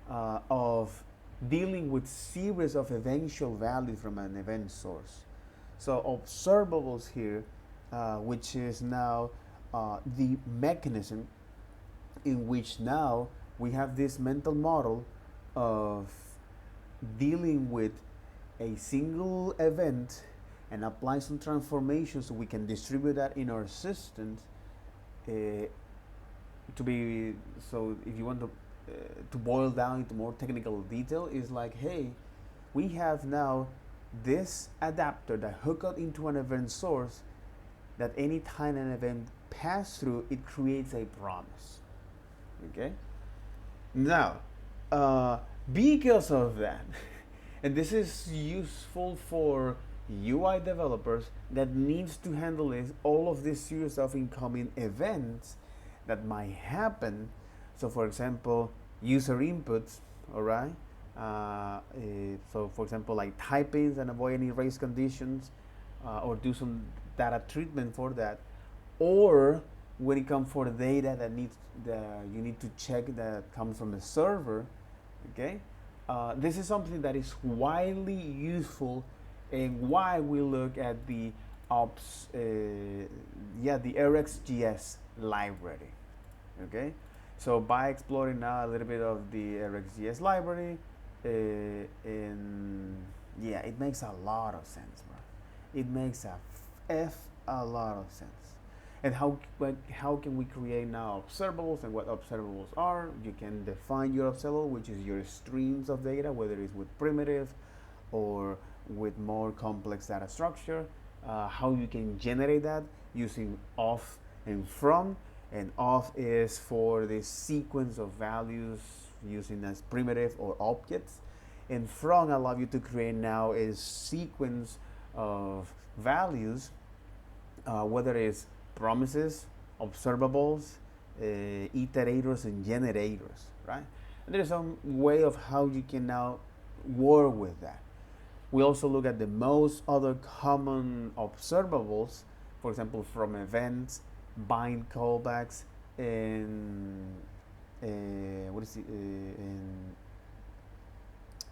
of dealing with series of eventual values from an event source. So observables here, which is now the mechanism in which now we have this mental model of dealing with a single event and apply some transformations so we can distribute that in our systems to be. So if you want to boil down into more technical detail, is like, hey, we have now this adapter that hook up into an event source that any time an event pass through, it creates a promise. Okay. Now, because of that, and this is useful for UI developers that needs to handle is all of this series of incoming events that might happen. So, for example, user inputs, all right. So, for example, like typings and avoid any race conditions, or do some data treatment for that, or when it comes for data that you need to check that comes from the server, okay. This is something that is widely useful, and why we look at the the RxJS library, okay. So by exploring now a little bit of the RxJS library, and yeah, it makes a lot of sense, bro. It makes a lot of sense. And how can we create now observables, and what observables are? You can define your observable, which is your streams of data, whether it's with primitive or with more complex data structure. How you can generate that using off and from, and off is for the sequence of values using as primitive or objects, and from allow you to create now a sequence of values, whether it's promises, observables, iterators, and generators, right? And there's some way of how you can now work with that. We also look at the most other common observables, for example, from events, bind callbacks, and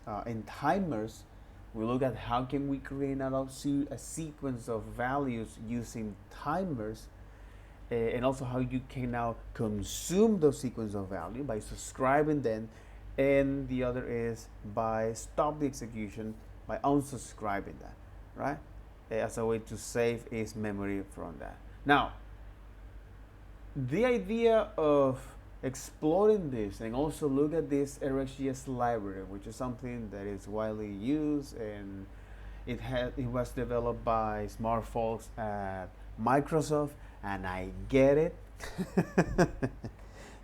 and timers. We look at how can we create a sequence of values using timers, and also how you can now consume those sequence of value by subscribing them, and the other is by stop the execution by unsubscribing that, right? As a way to save its memory from that. Now, the idea of exploring this and also look at this RxJS library, which is something that is widely used, and it was developed by smart folks at Microsoft, and I get it.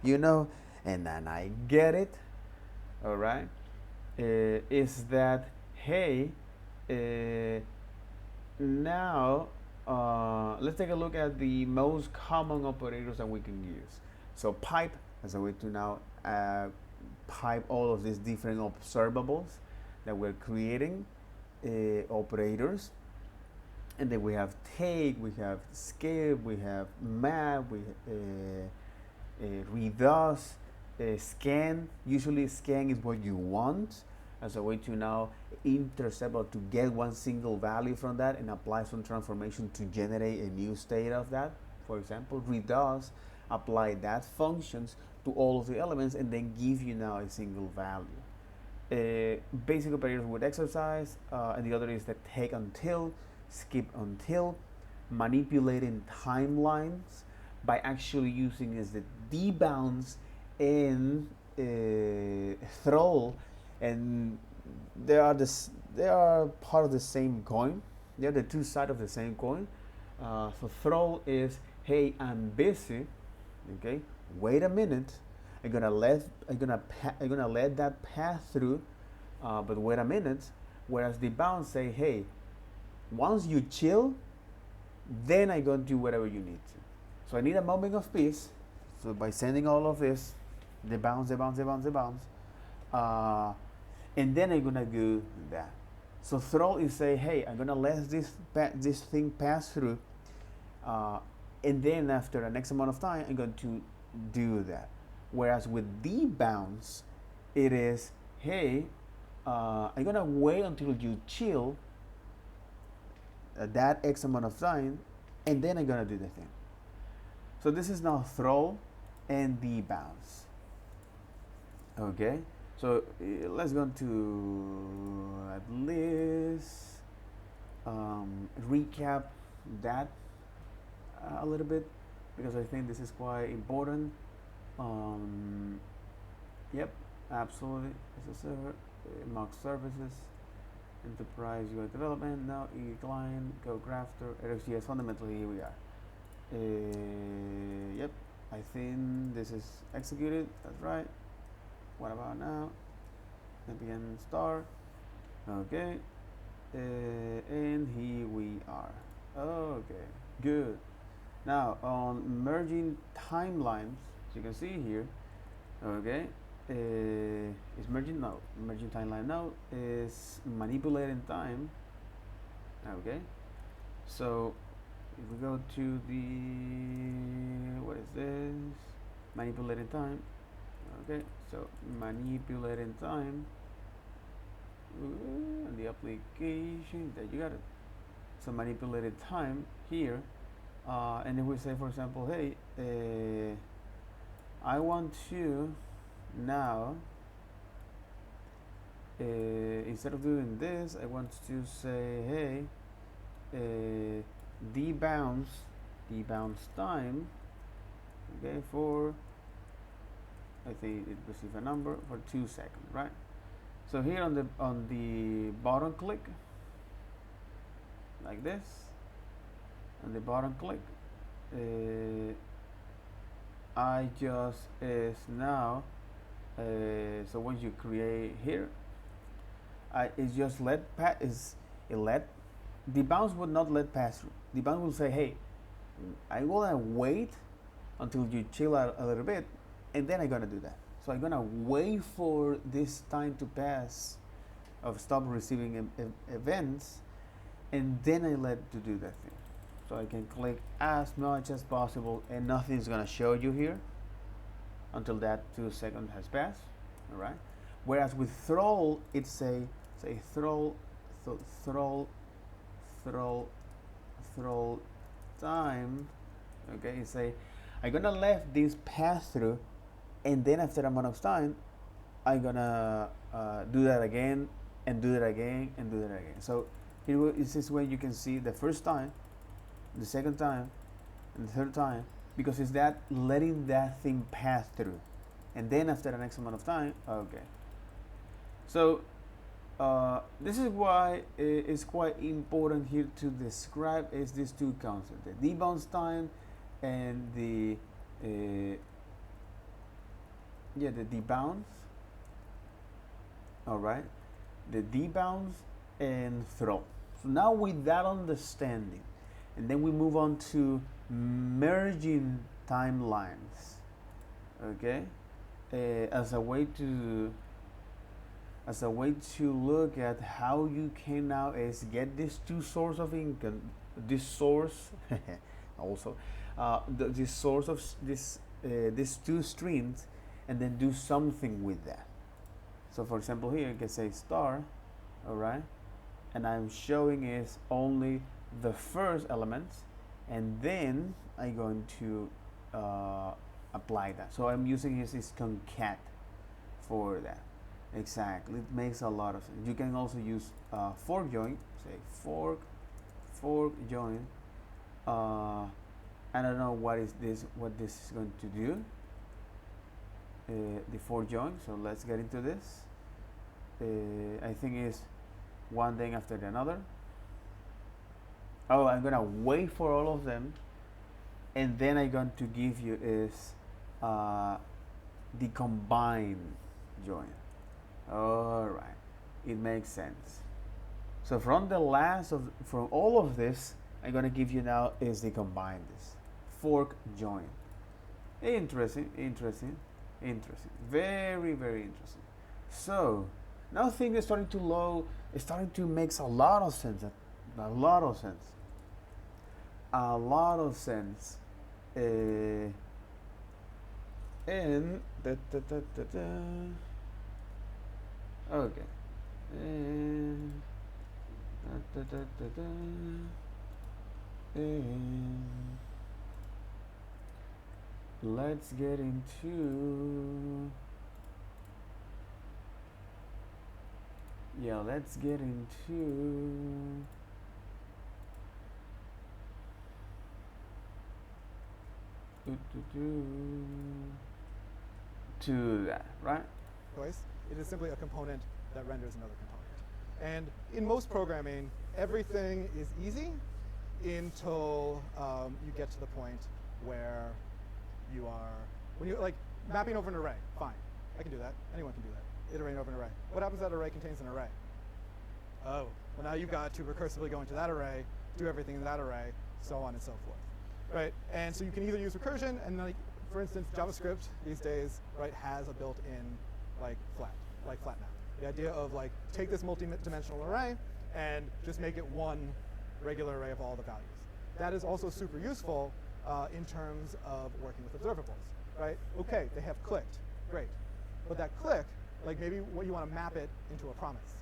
You know, and then I get it. All right, is that, hey, now let's take a look at the most common operators that we can use. So pipe as a way to now pipe all of these different observables that we're creating, operators. And then we have take, we have skip, we have map, we Redux, scan. Usually scan is what you want as a way to now intercept or to get one single value from that and apply some transformation to generate a new state of that. For example, Redux apply that functions to all of the elements and then give you now a single value. Basic operators with exercise, and the other is the take until, skip until, manipulating timelines by actually using is the debounce and throw, and they are part of the same coin. They are the two sides of the same coin. So throw is, hey, I'm busy. Okay, wait a minute. I'm gonna let that pass through, but wait a minute. Whereas the bounce say, hey, once you chill, then I'm gonna do whatever you need to. So I need a moment of peace. So by sending all of this, the bounce, and then I'm gonna do that. So throw is say, hey, I'm gonna let this thing pass through, and then after an X amount of time, I'm going to do that. Whereas with debounce, it is, hey, I'm gonna wait until you chill that X amount of time, and then I'm gonna do the thing. So this is now throw and debounce. Okay, so let's go to at least recap that a little bit, because I think this is quite important. Yep, absolutely. As a server, mock services, enterprise UI development, now e-client, go grafter, RxJS. Fundamentally, here we are. Yep, I think this is executed. That's right. What about now? npm start. Okay, and here we are. Okay, good. Now on merging timelines, as you can see here. Okay, is merging now. Merging timeline now is manipulating time. Okay, so if we go to the, what is this? Manipulating time. Okay, so manipulating time. And the application, there you got it. So manipulated time here, and if we say, for example, hey, I want to now, instead of doing this, I want to say, hey, debounce time, okay, for, I think it received a number for 2 seconds, right? So here on the bottom click, like this, on the bottom click, I just is now, so once you create here, it's just the bounce would not let pass through. The bounce will say, hey, I'm gonna wait until you chill out a little bit, and then I'm gonna do that. So I'm gonna wait for this time to pass of stop receiving events, and then I let to do that thing. So I can click as much as possible, and nothing's gonna show you here until that 2 seconds has passed. All right. Whereas with throw, it's say throw time. Okay, you say I'm gonna let this pass through, and then after a amount of time, I'm gonna do that again, and do that again, and do that again. So it's this way you can see the first time, the second time, and the third time, because it's that letting that thing pass through, and then after the next amount of time, okay. So this is why it's quite important here to describe is these two concepts: the debounce time and the the debounce. All right, the debounce and throw. So now with that understanding, and then we move on to merging timelines. Okay, as a way to look at how you can now is get these two source of income, this source also this source of these two streams, and then do something with that. So for example, here you can say star, all right, and I'm showing is only the first elements, and then I'm going to apply that. So I'm using this concat for that. Exactly, it makes a lot of sense. You can also use fork join. Say fork join. I don't know what this is going to do. The fork join. So let's get into this. I think it's one thing after another. Oh, I'm gonna wait for all of them, and then I'm going to give you is the combine join. All right, it makes sense. So from all of this, I'm gonna give you now is the combine this fork join. Interesting, very interesting. So now things are starting to load. It's starting to make a lot of sense. And okay. And let's get into, yeah, let's get into to that, right? Choice. It is simply a component that renders another component. And in most programming, everything is easy until you get to the point where you are, when you like mapping over an array, fine. I can do that. Anyone can do that. Iterating over an array. What happens if that array contains an array? Oh, well now you've got to recursively go into that array, do everything in that array, so on and so forth. Right? And so you can either use recursion, and like, for instance, JavaScript these days, right, has a built-in like flat map. The idea of like take this multi-dimensional array and just make it one regular array of all the values. That is also super useful in terms of working with observables, right? Okay, they have clicked, great. But that click, like maybe what you want to map it into a promise.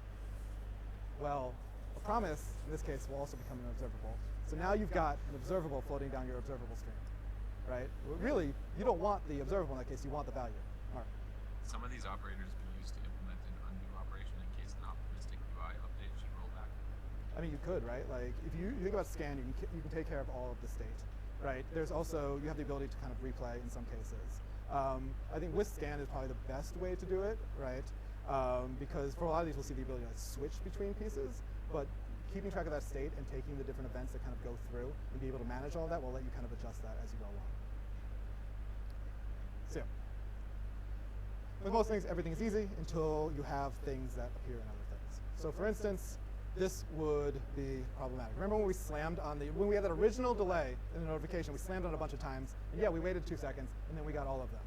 Well, a promise, in this case, will also become an observable. So now you've got an observable floating down your observable stream, right? Well, really, you don't want the observable in that case, you want the value. All right. Some of these operators be used to implement an undo operation in case an optimistic UI update should roll back. I mean, you could, right? Like, if you think about scan, you can take care of all of the state, right? There's also, you have the ability to kind of replay in some cases. I think with scan is probably the best way to do it, right? Because for a lot of these, we'll see the ability to like, switch between pieces, but keeping track of that state and taking the different events that kind of go through and be able to manage all of that will let you kind of adjust that as you go along. So, with most things, everything is easy until you have things that appear in other things. So for instance, this would be problematic. Remember when we slammed on when we had that original delay in the notification, we slammed on a bunch of times, and yeah, we waited 2 seconds, and then we got all of them,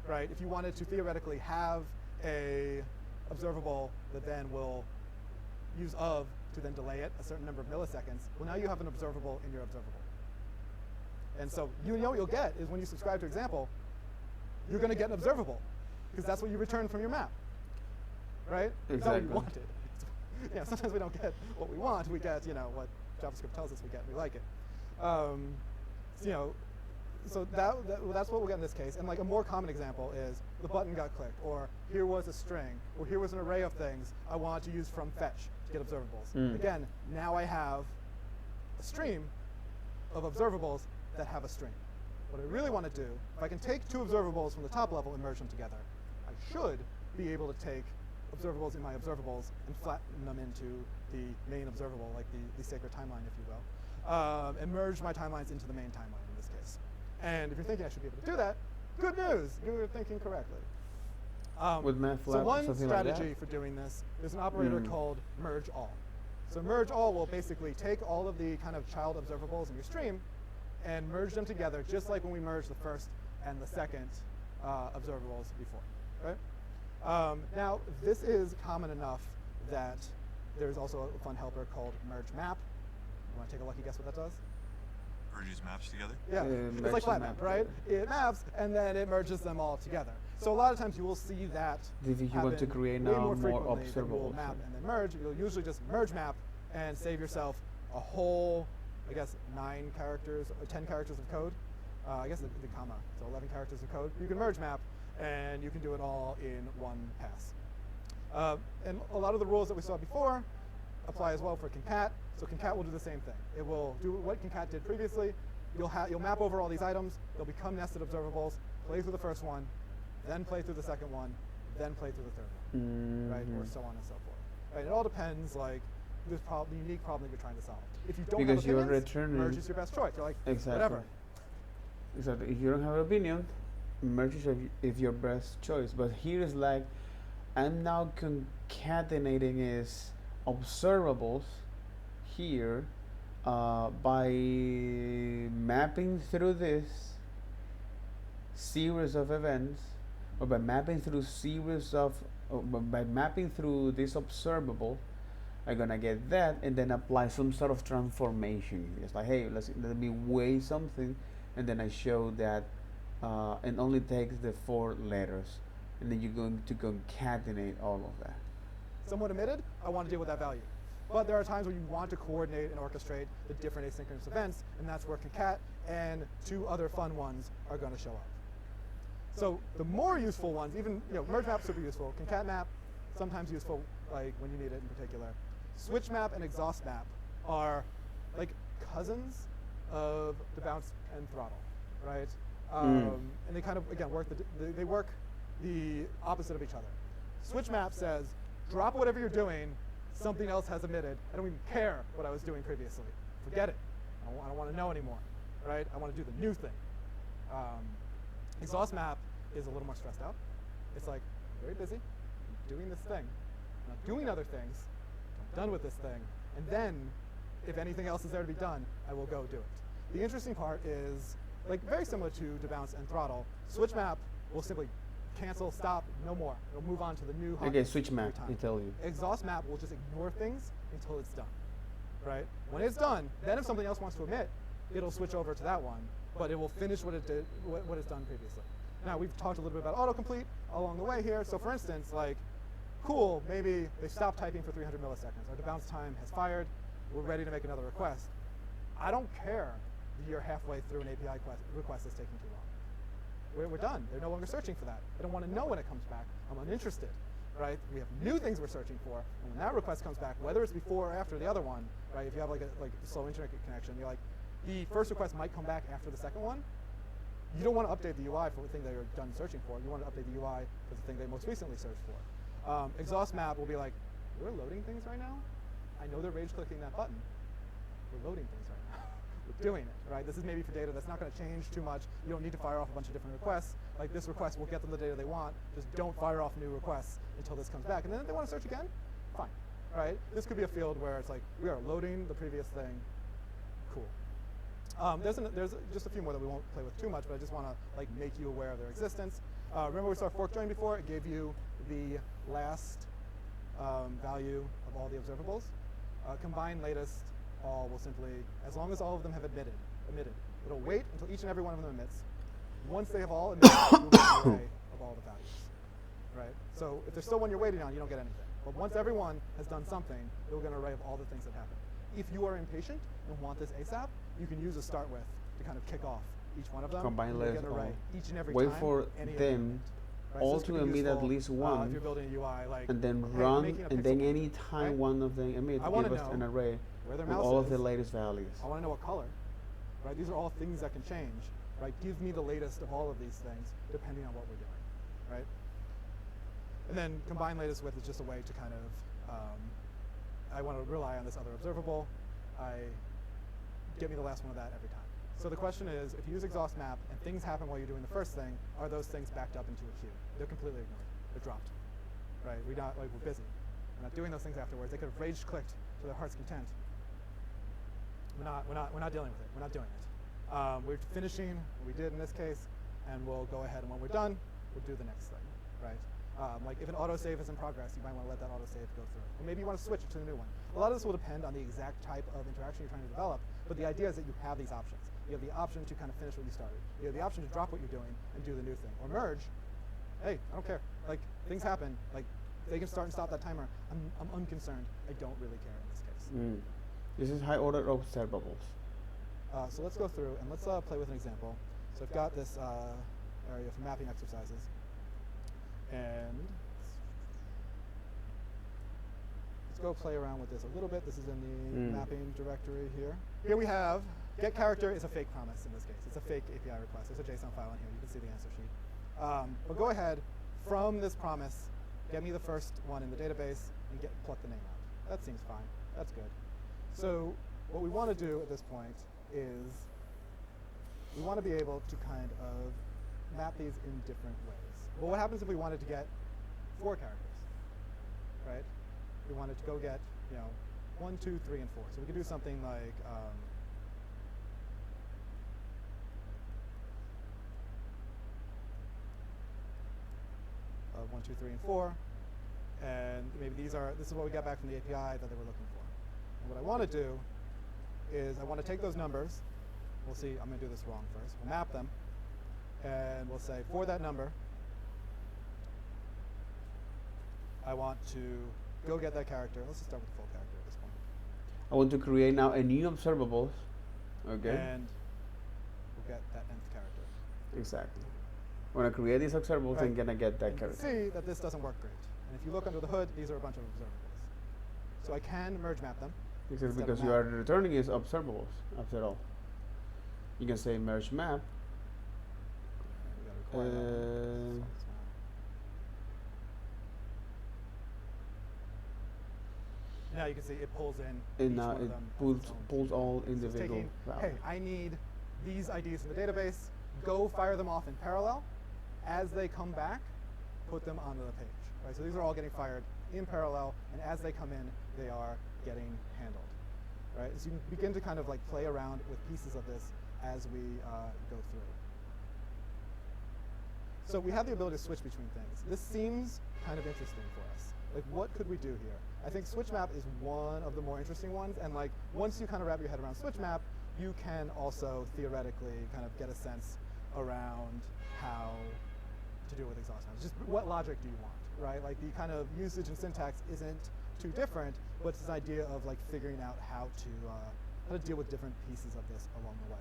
right? If you wanted to theoretically have a observable that then will use of to then delay it a certain number of milliseconds, well now you have an observable in your observable. And so you know what you'll get is when you subscribe to example, you're going to get an observable, because that's what you return from your map, right? Exactly. That's what you wanted. Yeah, sometimes we don't get what we want. We get, what JavaScript tells us we get, and we like it. So that's what we'll get in this case. And like a more common example is the button got clicked, or here was a string, or here was an array of things I want to use from fetch to get observables. Again, now I have a stream of observables that have a string. What I really want to do, if I can take 2 observables from the top level and merge them together, I should be able to take observables in my observables and flatten them into the main observable, like the sacred timeline, if you will, and merge my timelines into the main timeline in this case. And if you're thinking I should be able to do that, good news, you're thinking correctly. With math so one something strategy like for doing this is an operator called merge all. So merge all will basically take all of the kind of child observables in your stream and merge them together, just like when we merged the first and the second observables before, right? Now, this is common enough that there's also a fun helper called merge map. You want to take a lucky guess what that does? Merges maps together? Yeah, it's like flat map, right? It maps, and then it merges them all together. So a lot of times you will see that If you want to create now more more frequently than you will observables. map and then merge. You'll usually just merge map and save yourself a whole, I guess, 9 characters, or 10 characters of code. I guess the comma, so 11 characters of code. You can merge map, and you can do it all in one pass. And a lot of the rules that we saw before apply as well for concat. So concat will do the same thing. It will do what concat did previously. You'll map over all these items. They'll become nested observables. Play through the first one, then play through the second one, then play through the third one, right? Or so on and so forth. Right? It all depends, like, the unique problem that you're trying to solve. If you don't Because have you're opinions, returning merge is your best choice. You're like, Exactly. whatever. Exactly. If you don't have an opinion, merge is your best choice. But here is like, I'm now concatenating is observables here by mapping through this series of events, or by mapping through by mapping through this observable. I'm gonna get that and then apply some sort of transformation. It's like, hey, let me weigh something, and then I show that it only takes the 4 letters, and then you're going to concatenate all of that. Someone admitted, I want to deal with that value. But there are times where you want to coordinate and orchestrate the different asynchronous events, and that's where concat and 2 other fun ones are going to show up. So the more useful ones, even merge map super useful, concat map sometimes useful like when you need it in particular. Switch map and exhaust map are like cousins of the bounce and throttle, right? And they kind of again work they work the opposite of each other. Switch map says drop whatever you're doing, something else has emitted. I don't even care what I was doing previously. Forget it. I don't want to know anymore, right? I want to do the new thing. Exhaust map is a little more stressed out. It's like, I'm very busy, I'm doing this thing, I'm not doing other things, I'm done with this thing, and then, if anything else is there to be done, I will go do it. The interesting part is, like very similar to debounce and throttle, switch map will simply cancel, stop, no more. It'll move on to the new Okay, switch map, I tell you. Exhaust map will just ignore things until it's done, right? When it's done, then if something else wants to emit, it'll switch over to that one, but it will finish what it did, what it's done previously. Now, we've talked a little bit about autocomplete along the way here. So for instance, like, cool, maybe they stopped typing for 300 milliseconds. Our debounce time has fired. We're ready to make another request. I don't care that you're halfway through an API request that's taking too long. We're done. They're no longer searching for that. I don't want to know when it comes back. I'm uninterested, right? We have new things we're searching for, and when that request comes back, whether it's before or after the other one, right? If you have like a slow internet connection, you're like, the first request might come back after the second one. You don't want to update the UI for the thing that you're done searching for. You want to update the UI for the thing they most recently searched for. Exhaust map will be like, we're loading things right now. I know they're rage clicking that button. We're loading things right now. We're doing it, right? This is maybe for data that's not going to change too much. You don't need to fire off a bunch of different requests. Like this request will get them the data they want. Just don't fire off new requests until this comes back. And then if they want to search again, fine, right? This could be a field where it's like, we are loading the previous thing. Cool. There's just a few more that we won't play with too much, but I just want to like make you aware of their existence. Remember we saw fork join before? It gave you the last value of all the observables. Combine latest all will simply, as long as all of them have emitted, it'll wait until each and every one of them emits. Once they have all emitted, you'll get an array of all the values, right? So if there's still one you're waiting on, you don't get anything. But once everyone has done something, you'll get an array of all the things that happen. If you are impatient and want this ASAP, you can use a start with to kind of kick off each one of them. Combine latest get an array each and every wait time. For them right? all so to emit at least one, if you're building a UI, like, and then hey, run, and then any time right? one of them emit, give us an array where their with mouse all is. of the latest values. I want to know what color, right? These are all things that can change, right? Give me the latest of all of these things, depending on what we're doing, right? And then combine latest with is just a way to kind of, I want to rely on this other observable. Get me the last one of that every time. So the question is, if you use exhaust map and things happen while you're doing the first thing, are those things backed up into a queue? They're completely ignored. They're dropped, right? We're busy. We're not doing those things afterwards. They could have rage clicked to their heart's content. We're not dealing with it. We're not doing it. We're finishing what we did in this case, and we'll go ahead, and when we're done, we'll do the next thing, right? Like if an autosave is in progress, you might want to let that autosave go through. Or maybe you want to switch it to the new one. A lot of this will depend on the exact type of interaction you're trying to develop, but the idea is that you have these options. You have the option to kind of finish what you started. You have the option to drop what you're doing and do the new thing. Or merge, hey, I don't care. Like, things happen. Like, they can start and stop that timer. I'm unconcerned. I don't really care in this case. This is high order observables. So let's go through and let's play with an example. So I've got this area for mapping exercises. And let's go play around with this a little bit. This is in the mapping directory here. Here we have get character is a fake promise in this case. It's a fake API request. There's a JSON file in here. You can see the answer sheet. But go ahead, from this promise, get me the first one in the database and pluck the name out. That seems fine. That's good. So what we want to do at this point is we want to be able to kind of map these in different ways. Well, what happens if we wanted to get 4 characters, right? We wanted to go get, 1, 2, 3, and 4. So we could do something like 1, 2, 3, and 4. And maybe this is what we got back from the API that they were looking for. And what I want to do is I want to take those numbers. We'll see, I'm going to do this wrong first. We'll map them, and we'll say for that number, I want to go get that character. Let's just start with the full character at this point. I want to create now a new observables. Okay. And we'll get that nth character. Exactly. When I create these observables, I'm Right. gonna get that And you can character. see that this doesn't work great. And if you look under the hood, these are a bunch of observables. So I can merge map them. Because instead of because you map. are returning is observables after all. You can say merge map. We gotta require that one. Uh, Solve this now. Now you can see it pulls in And each now one of it them as pulls its own pulls key. all So it's individual taking, values. hey, I need these IDs in the database, go fire them off in parallel. As they come back, put them onto the page. Right? So these are all getting fired in parallel, and as they come in, they are getting handled. Right? So you can begin to kind of like play around with pieces of this as we go through. So we have the ability to switch between things. This seems kind of interesting for us. Like, what could we do here? I think switch map is one of the more interesting ones, and like once you kind of wrap your head around switch map, you can also theoretically kind of get a sense around how to deal with exhaust times. Just what logic do you want, right? Like the kind of usage and syntax isn't too different, but it's this idea of like figuring out how to deal with different pieces of this along the way.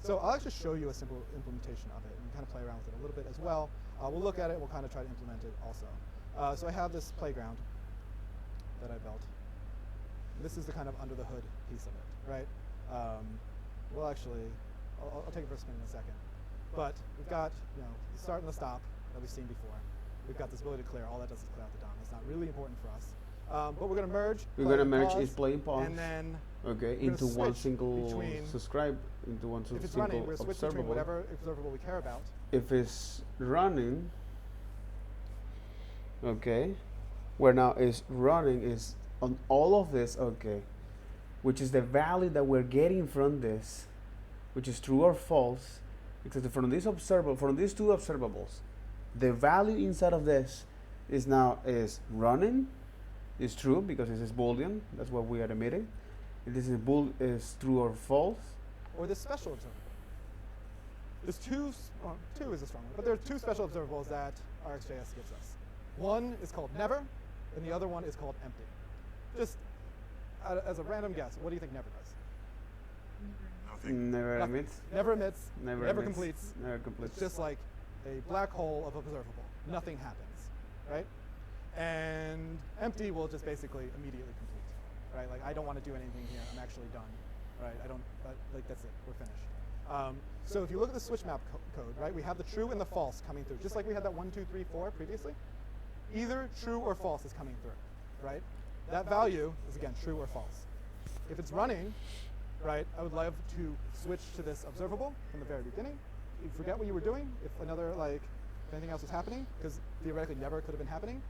So I'll actually show you a simple implementation of it and kind of play around with it a little bit as well. We'll look at it, we'll kind of try to implement it also. So I have this playground that I built. This is the kind of under the hood piece of it, right? Well, actually, I'll take it for a spin in a second. But we've got, the start and the stop that we've seen before. We've got this ability to clear. All that does is clear out the DOM. It's not really important for us. But we're going to merge. We're gonna merge pause, is play and pause. And then Okay, we're gonna into one switch single between- subscribe into one if it's single running, we're going to switch between observable. whatever observable we care about. If it's running, okay, where now is running is on all of this, okay, which is the value that we're getting from this, which is true or false, except from this observable, from these two observables, the value inside of this is now is running, is true because this is Boolean, that's what we are emitting. If this is true or false, Or this special observable. There's two is a strong one, but there are two special observables that RxJS gives us. One is called never, and the other one is called empty. Just as a random guess, what do you think never does? Nothing. never Nothing. emits, Never emits, never never emits, completes. never completes. It's just like a black hole of observable. Nothing happens, right? And empty will just basically immediately complete, right? Like I don't want to do anything here. I'm actually done, right? Like that's it. We're finished. So if you look at the switch map code, right, we have the true and the false coming through, just like we had that 1, 2, 3, 4 previously. Either true or false is coming through, right? That value is again true or false. If it's running, right, I would love to switch to this observable from the very beginning. You forget what you were doing if anything else was happening, because theoretically never could have been happening.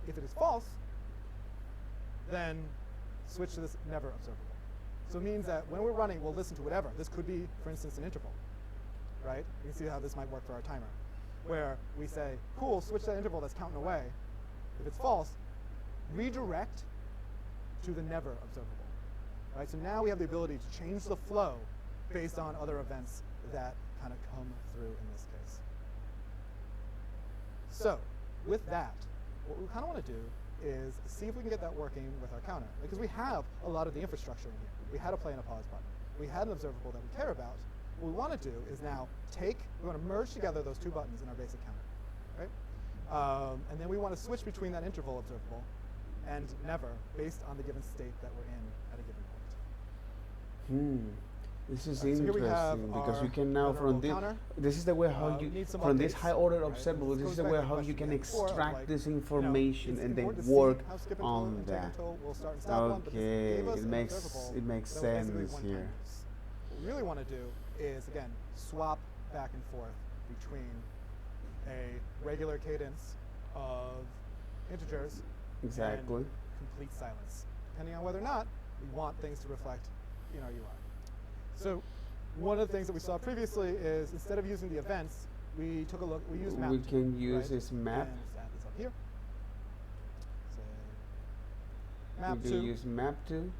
If it is false, then switch to this never observable. So it means that when we're running, we'll listen to whatever. This could be, for instance, an interval, right? You can see how this might work for our timer, where we say, cool, switch that interval that's counting away. If it's false, redirect to the never observable, right? So now we have the ability to change the flow based on other events that kind of come through in this case. So with that, what we kind of want to do is see if we can get that working with our counter, because we have a lot of the infrastructure in here. We had a play and a pause button. We had an observable that we care about. What we want to do is now we want to merge together those two buttons in our basic counter, right? And then we want to switch between that interval observable and never based on the given state that we're in at a given point. This is So here we have interesting because our you can now from observable this. counter. This is the way how you Need some from this updates, high order right? observable. This This is goes the back way to the how you question can we had before of, extract like, this it's information and then important to see work how skip and on and take that. until we'll start and stop one, but this Okay, gave us it an makes observable it makes that was basically sense one-time here. use. What we really want to do is again swap back and forth between a regular cadence of integers Exactly. and complete silence, depending on whether or not we want things to reflect in our UI. So one of the things that we saw previously is instead of using the events, we took a look. We used map. We can use right? this map. And let's add this up here. Say map We to can use map to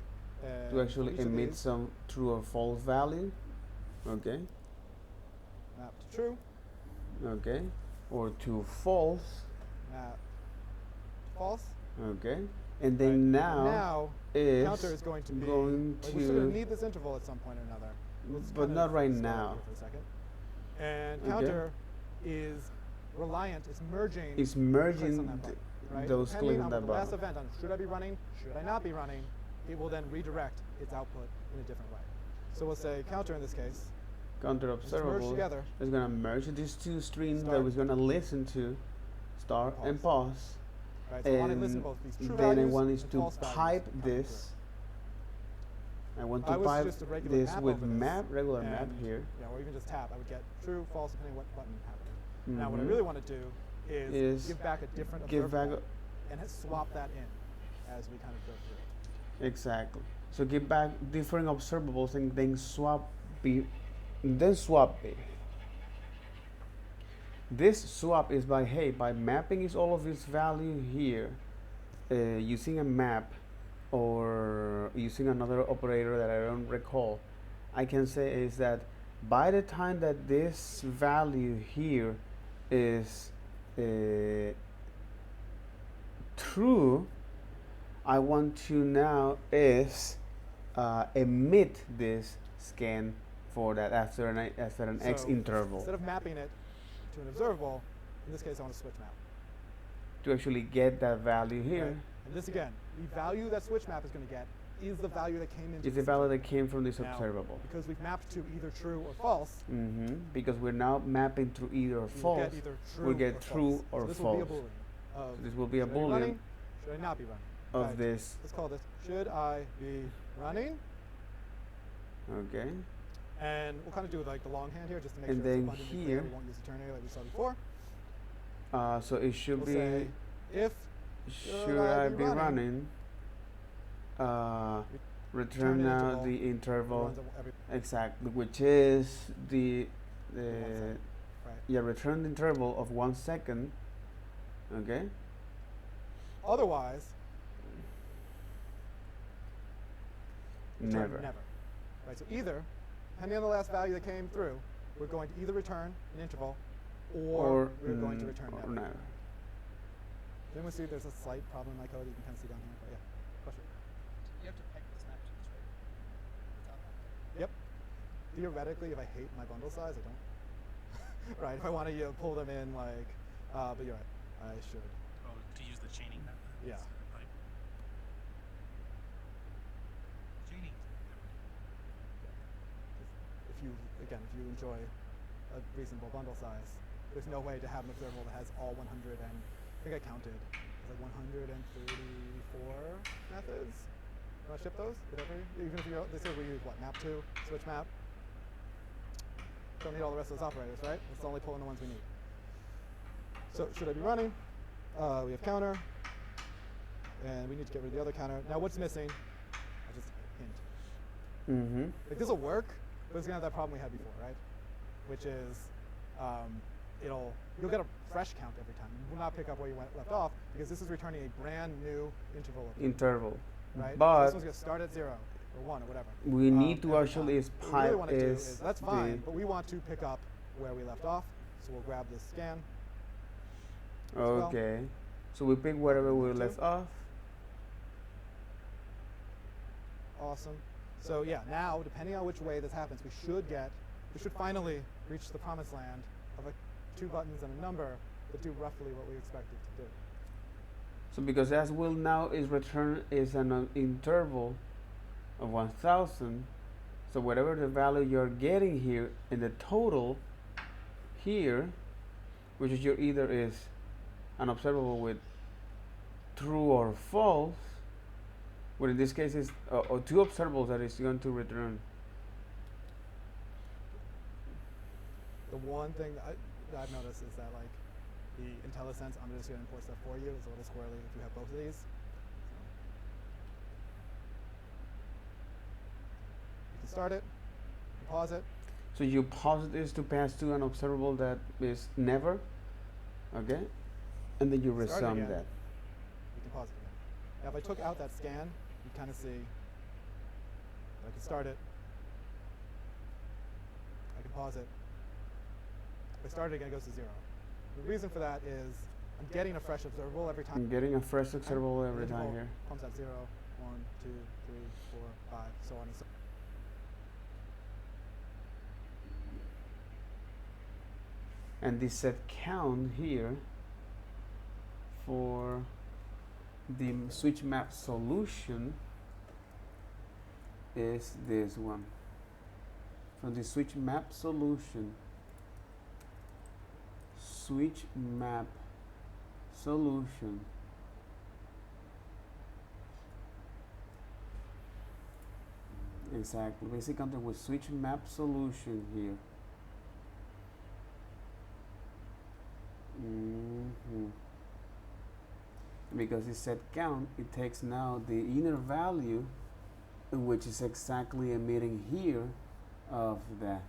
and actually each of emit these, some true or false value. Okay. map to true, Okay. Or to false. map to false. Okay. And then Right. now Now counter is going to be. going like, we're still going to- to need this interval at some point or another. Let's but kind not of right stall now. here for a second. And Okay. counter is reliant, it's merging. It's clicks on merging that button, right? those Depending clicks on on what that the last button. event on should I be running, should I not be running, it will then redirect its output in a different way. So we'll say counter in this case. Counter Let's merge observable together. is going to merge these two streams that Start. we're going to listen to, start and pause. Right, so I want to listen And to both these true then I values want and to false values pipe coming this. I want I to was pipe just a regular this map with over this, map, regular map and, here. Yeah, or even just tap. I would get true, false, depending what button happened. Now, what I Mhm. really want to do is give back a different give back observable and swap that in as we kind of go through it. exactly. So give back different observables and then swap B, then swap B. This swap is by mapping is all of its value here using a map or using another operator that I don't recall. I can say is that by the time that this value here is true, I want to now emit this scan for that after an X So interval instead of mapping it to an observable, in this case I want to switch map. to actually get that value here. Right? And this again, the value that switch map is going to get is the value that came into Is the this value that observable. came from this Now, observable. Because we've mapped to either true or false, Because we're now mapping through either we'll false. get either true we'll get or true false. or so this false. will be a boolean of So this will be a should I be boolean running, should I not be running? of Right. this. Let's call this should I be running? Okay. And we'll kind of do like the longhand here just to make And sure it's then abundantly here- clear. We won't use eternity like we saw before. So it should We'll be. say if Should I be running? Return an now interval, the it interval runs every exactly, which is the 1 second, right? yeah, return the interval of 1 second. Okay. Otherwise, return Never. never. Right. So either, depending on the last value that came through, we're going to either return an interval, or we're going to return or never. never. Then we see there's a slight problem in my code. You can kind of see down here. But yeah, question. You have to pick the snapshots, right? It's on that. Yep. Theoretically, if I hate my bundle size, I don't. Right. If I want to pull them in, like, but you're right. I should. Oh, to use the chaining method. Yeah. instead of pipe. Chaining. If you enjoy a reasonable bundle size, there's no way to have an observable that has all 100 and I think I counted it's like 134 methods. You want to ship those? Whatever. Even if you they say we use what map 2, switch map. Don't need all the rest of those operators, right? Let's only pull in the ones we need. So should I be running? We have counter, and we need to get rid of the other counter. Now what's missing? I'll just hint. Like this will work, but it's gonna have that problem we had before, right? Which is you'll get a fresh count every time. You will not pick up where you left off because this is returning a brand new interval. Interval. Right? So But this one's gonna start at 0 or 1 or whatever. we need to every actually time. is What we pipe really want to do is is that's fine, but we want to pick up where we left off. So we'll grab this scan. well. okay. So we pick wherever we Two. left off. Awesome. So yeah, now depending on which way this happens, we should finally reach the promised land of 2 buttons and a number that do roughly what we expect it to do. So because as will now is return is an interval of 1000. So whatever the value you're getting here in the total here, which is your either is an observable with true or false, but in this case is or 2 observables that is going to return. The one thing that I've noticed is that like the IntelliSense, I'm just going to import stuff for you. It's a little squirrely if you have both of these. You can start it, you pause it. So you pause this to pass to an observable that is never, okay, and then you Start it resume again. that. You can pause it again. Now if I took out that scan, you kind of see I can start it. I can pause it. If I start it again, it goes to 0. The reason for that is I'm getting a fresh observable every time. I'm getting a fresh observable The every time interval here. Pumps at 0, 1, 2, 3, 4, 5, so on and so on. And this set count here for the switch map solution is this one. So the switch map solution, switch map solution exactly, basic counter with switch map solution here. Because it set count, it takes now the inner value, which is exactly emitting here of that.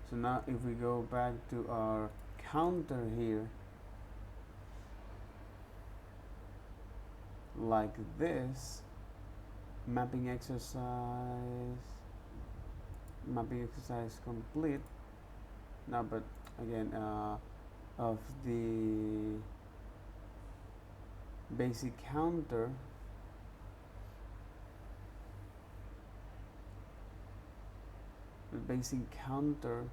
So now if we go back to our counter here, like this, mapping exercise complete. Now, but again, of the basic counter, but basic counter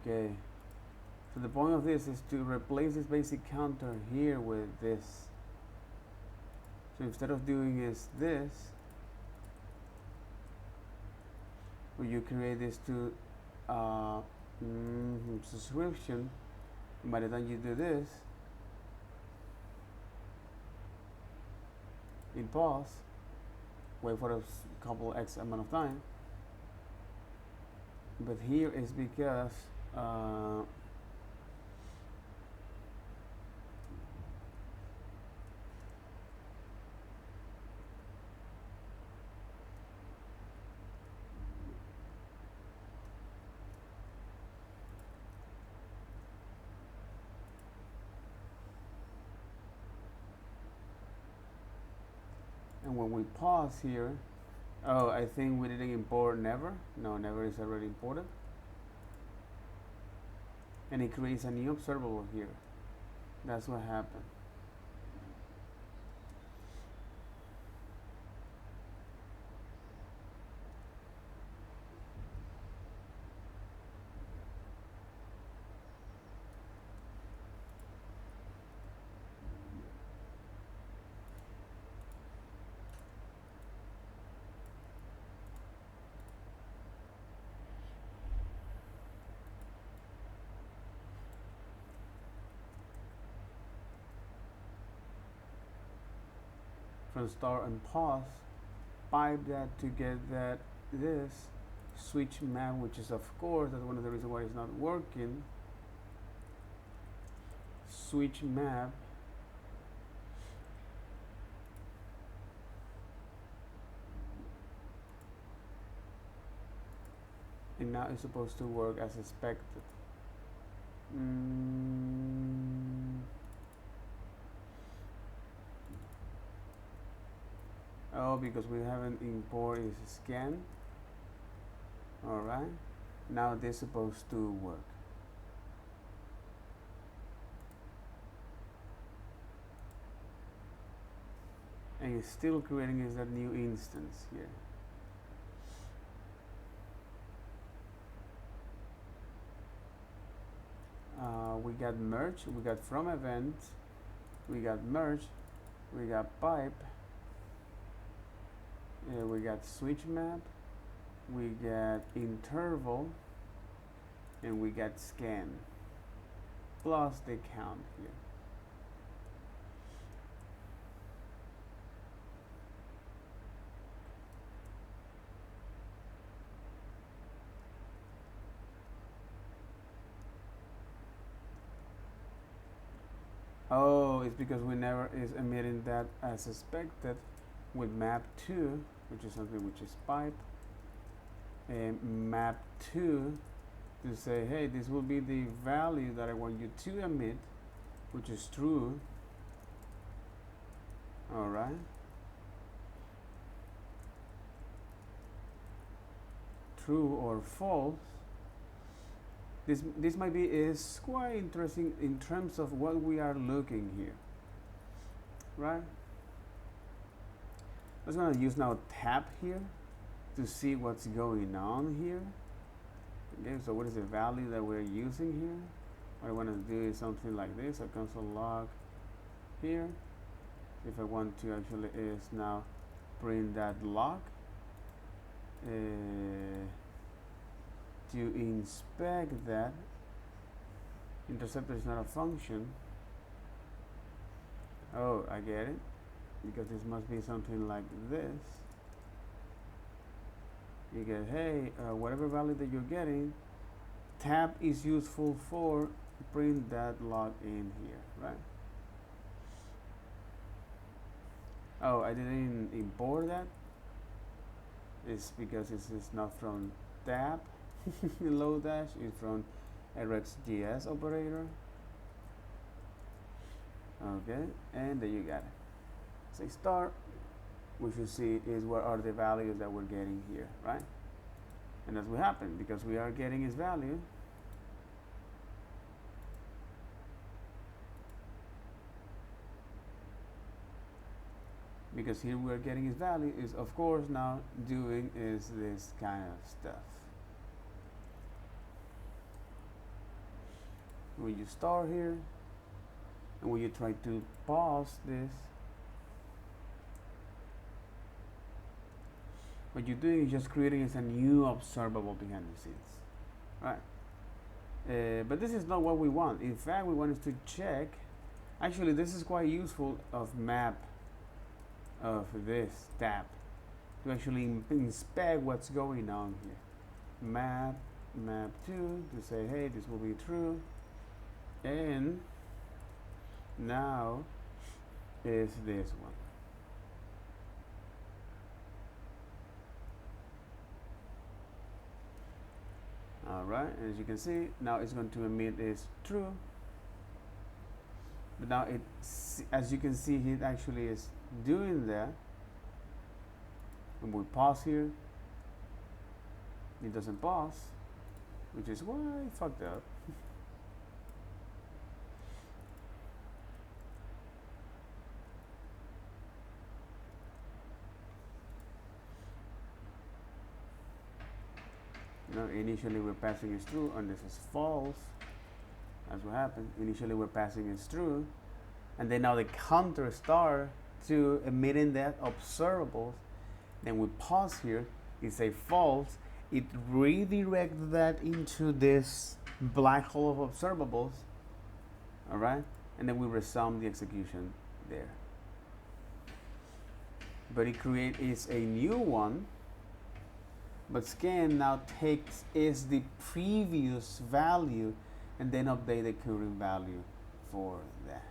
okay. So the point of this is to replace this basic counter here with this. So instead of doing this, where you create this to subscription, by the time you do this, in pause, wait for a couple X amount of time. But here is because and when we pause here, oh, I think we didn't import never. No, never is already imported. And it creates a new observable here. That's what happened. From start and pause, pipe that to get that this switch map, which is of course that's one of the reasons why it's not working. Switch map and now it's supposed to work as expected. Oh, because we haven't imported scan. Alright, now this is supposed to work. And it's still creating is that new instance here. We got merge, we got from event, we got merge, we got pipe, we got switch map, we got interval, and we got scan, plus the count here. Oh, it's because we never is emitting that as expected with map 2, which is something which is pipe, map to say, hey, this will be the value that I want you to emit, which is true. All right. True or false. This might be is quite interesting in terms of what we are looking here, right? I'm just going to use now tab here to see what's going on here. Okay, so what is the value that we're using here? What I want to do is something like this, a console log here. If I want to actually is now print that log to inspect that. Interceptor is not a function. Oh, I get it, because this must be something like this. You get, hey, whatever value that you're getting, tab is useful for print that log in here, right? Oh, I didn't import that. It's because this is not from tab. Load dash is from a Redux.js operator. Okay, and there you got it. Say start. We should see is what are the values that we're getting here, right? And that's what happened, because we are getting its value. Because here we're getting its value is, of course, now doing is this kind of stuff. When you start here, and when you try to pause this, what you're doing is just creating is a new observable behind the scenes, right? But this is not what we want. In fact, we want to check. Actually, this is quite useful of map of this tab to actually inspect what's going on here. Map to say, hey, this will be true, and now is this one. All right, and as you can see, now it's going to emit is true. But now it, as you can see, it actually is doing that. And we pause here. It doesn't pause, which is why I fucked up. You know, initially we're passing is true, and this is false. That's what happened. Initially we're passing is true, and then now the counter star to emitting that observables. Then we pause here. It say false. It redirects that into this black hole of observables. All right, and then we resume the execution there. But it creates a new one. But scan now takes is the previous value and then update the current value for that.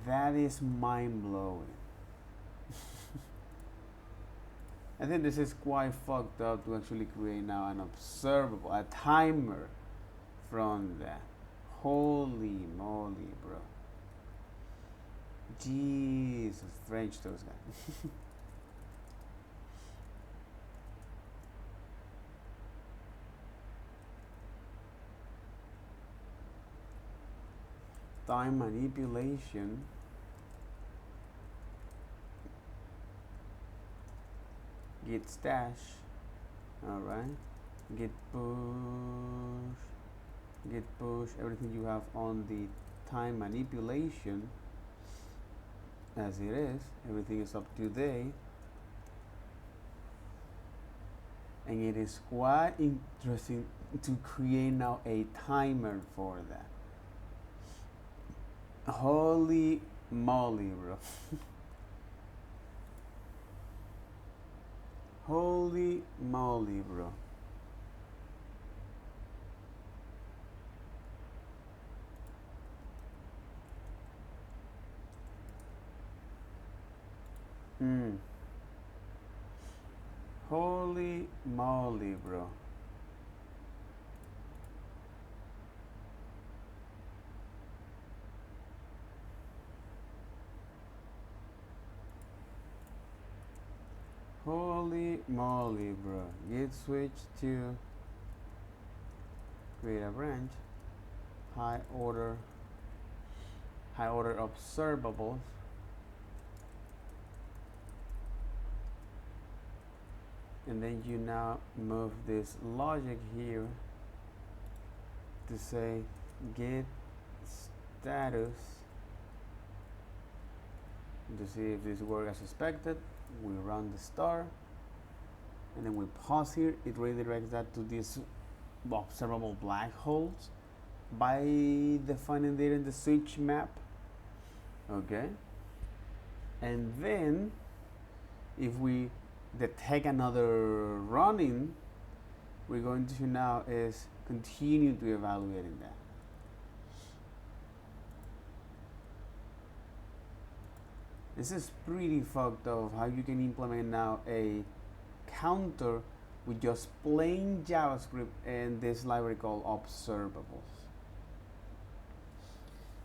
That is mind-blowing. I think this is quite fucked up to actually create now an observable, a timer from that. Holy moly, bro. Jesus, French those guys. Time manipulation. Git stash. All right. Git push, everything you have on the time manipulation as it is. Everything is up to date. And it is quite interesting to create now a timer for that. Holy moly, bro. Holy moly, bro. Holy moly, bro. Holy moly, bro. Git switch to create a branch. High order observables. And then you now move this logic here to say get status to see if this works as expected. We run the star and then we pause here. It redirects that to these observable black holes by defining there in the switch map. Okay, and then if we detect another running, we're going to now is continue to evaluating that. This is pretty fucked up how you can implement now a counter with just plain JavaScript and this library called observables.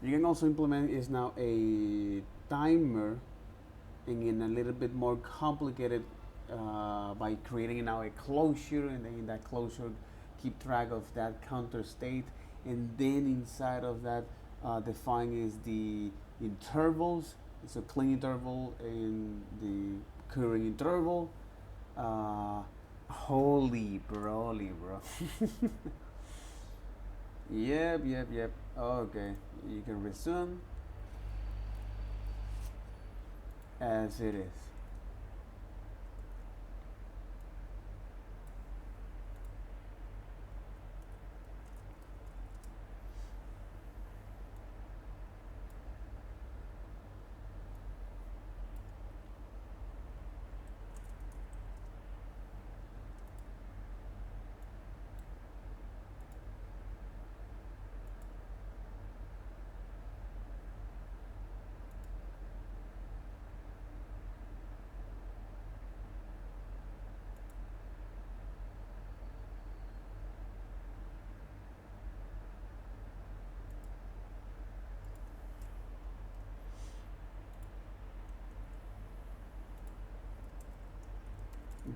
You can also implement is now a timer and in a little bit more complicated by creating now a closure, and then in that closure keep track of that counter state, and then inside of that define is the intervals. It's a clean interval and the current interval. Holy broly, bro. Yep. Okay, you can resume as it is.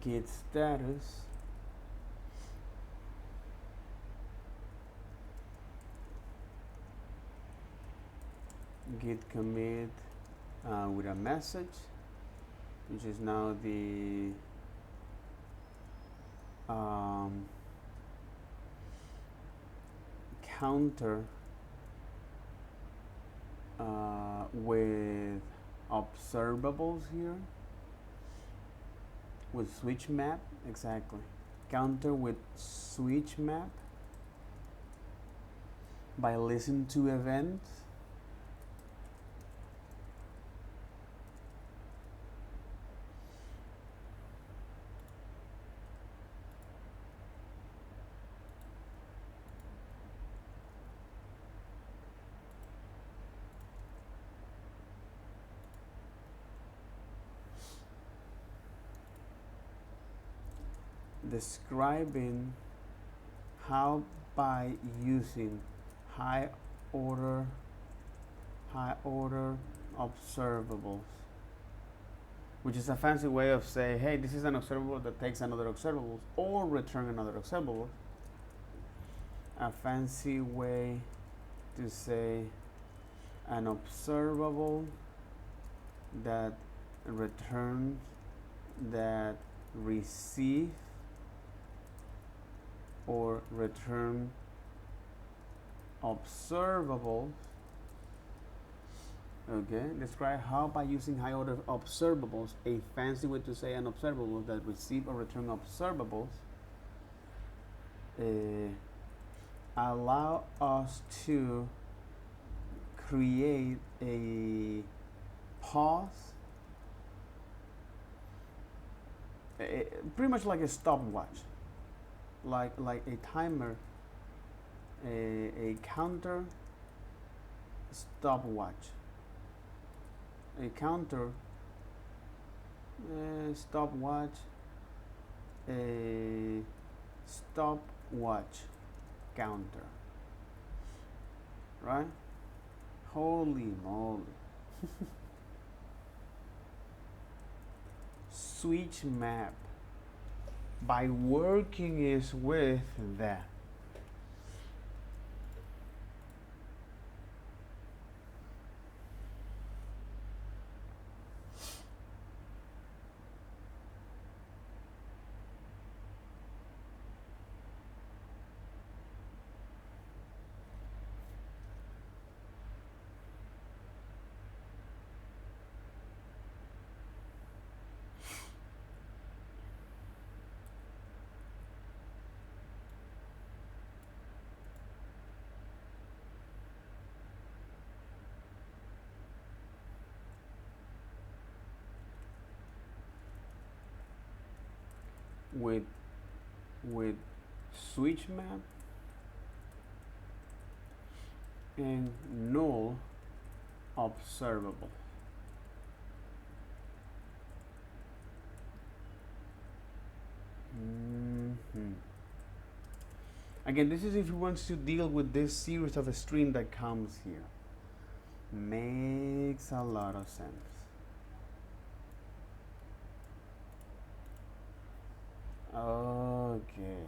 Get status. Git commit with a message, which is now the counter with observables here. With switch map, exactly. Counter with switch map by listen to events. Describing how by using high order observables, which is a fancy way of saying, hey, this is an observable that takes another observable or return another observable. A fancy way to say an observable that returns that receive or return observables. Okay, describe how by using high order observables, a fancy way to say an observable that receive or return observables, allow us to create a pause, pretty much like a stopwatch, like a timer, a counter, stopwatch, a counter, stopwatch, a stopwatch counter, right? Holy moly. Switch map. By working is with that. with with switch map and null observable. Again, this is if you want to deal with this series of a string that comes here. Makes a lot of sense. Okay.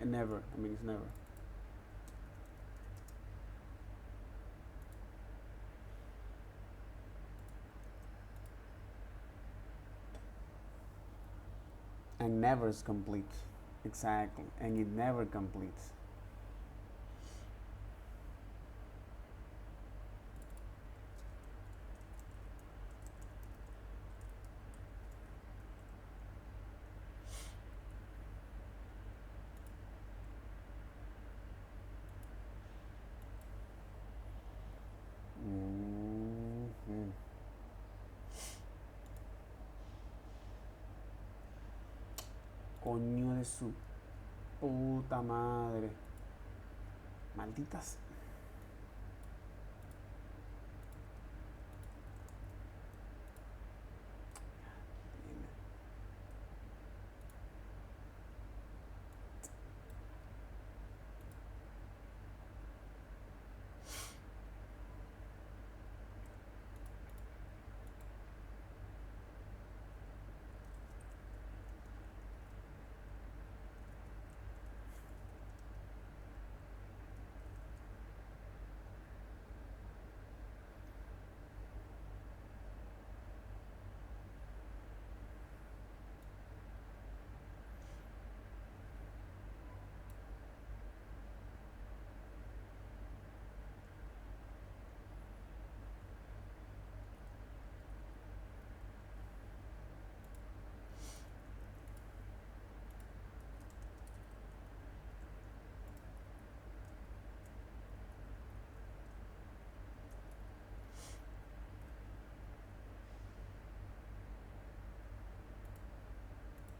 Never. I mean, it's never. And never is complete. Exactly. And it never completes. Coño de su puta madre. Malditas.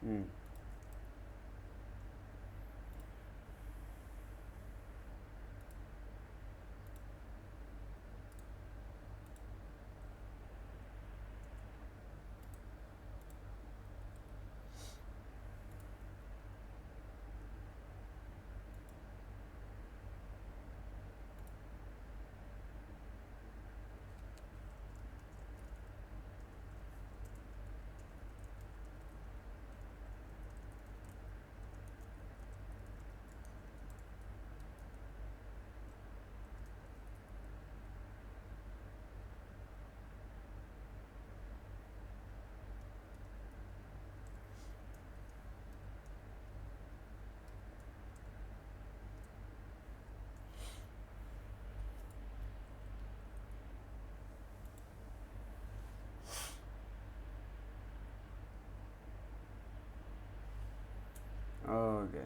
Mm. Okay.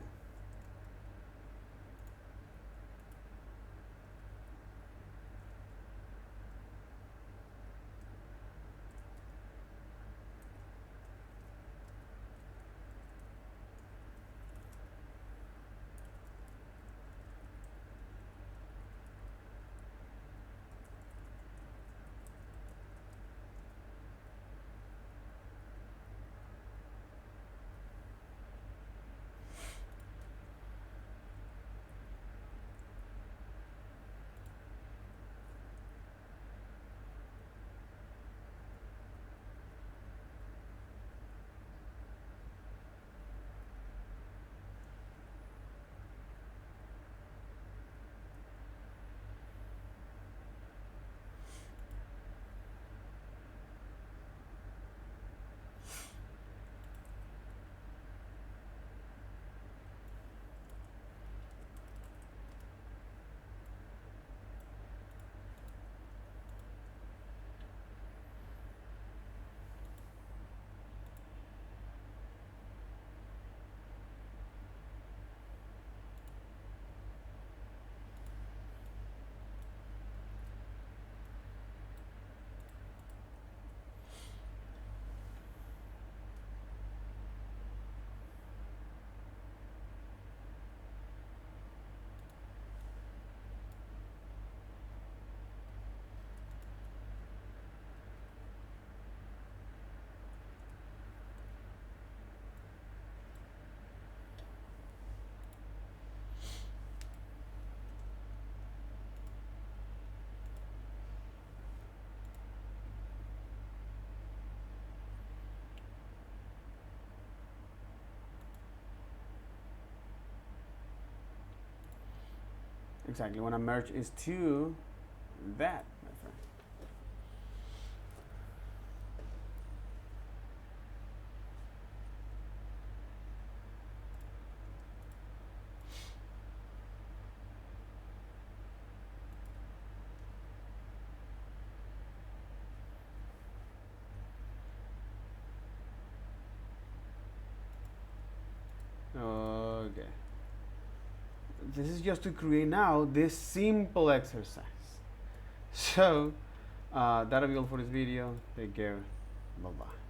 Exactly. When a merge is to that, my friend. Okay. This is just to create now this simple exercise. So that'll be all for this video. Take care. Bye bye.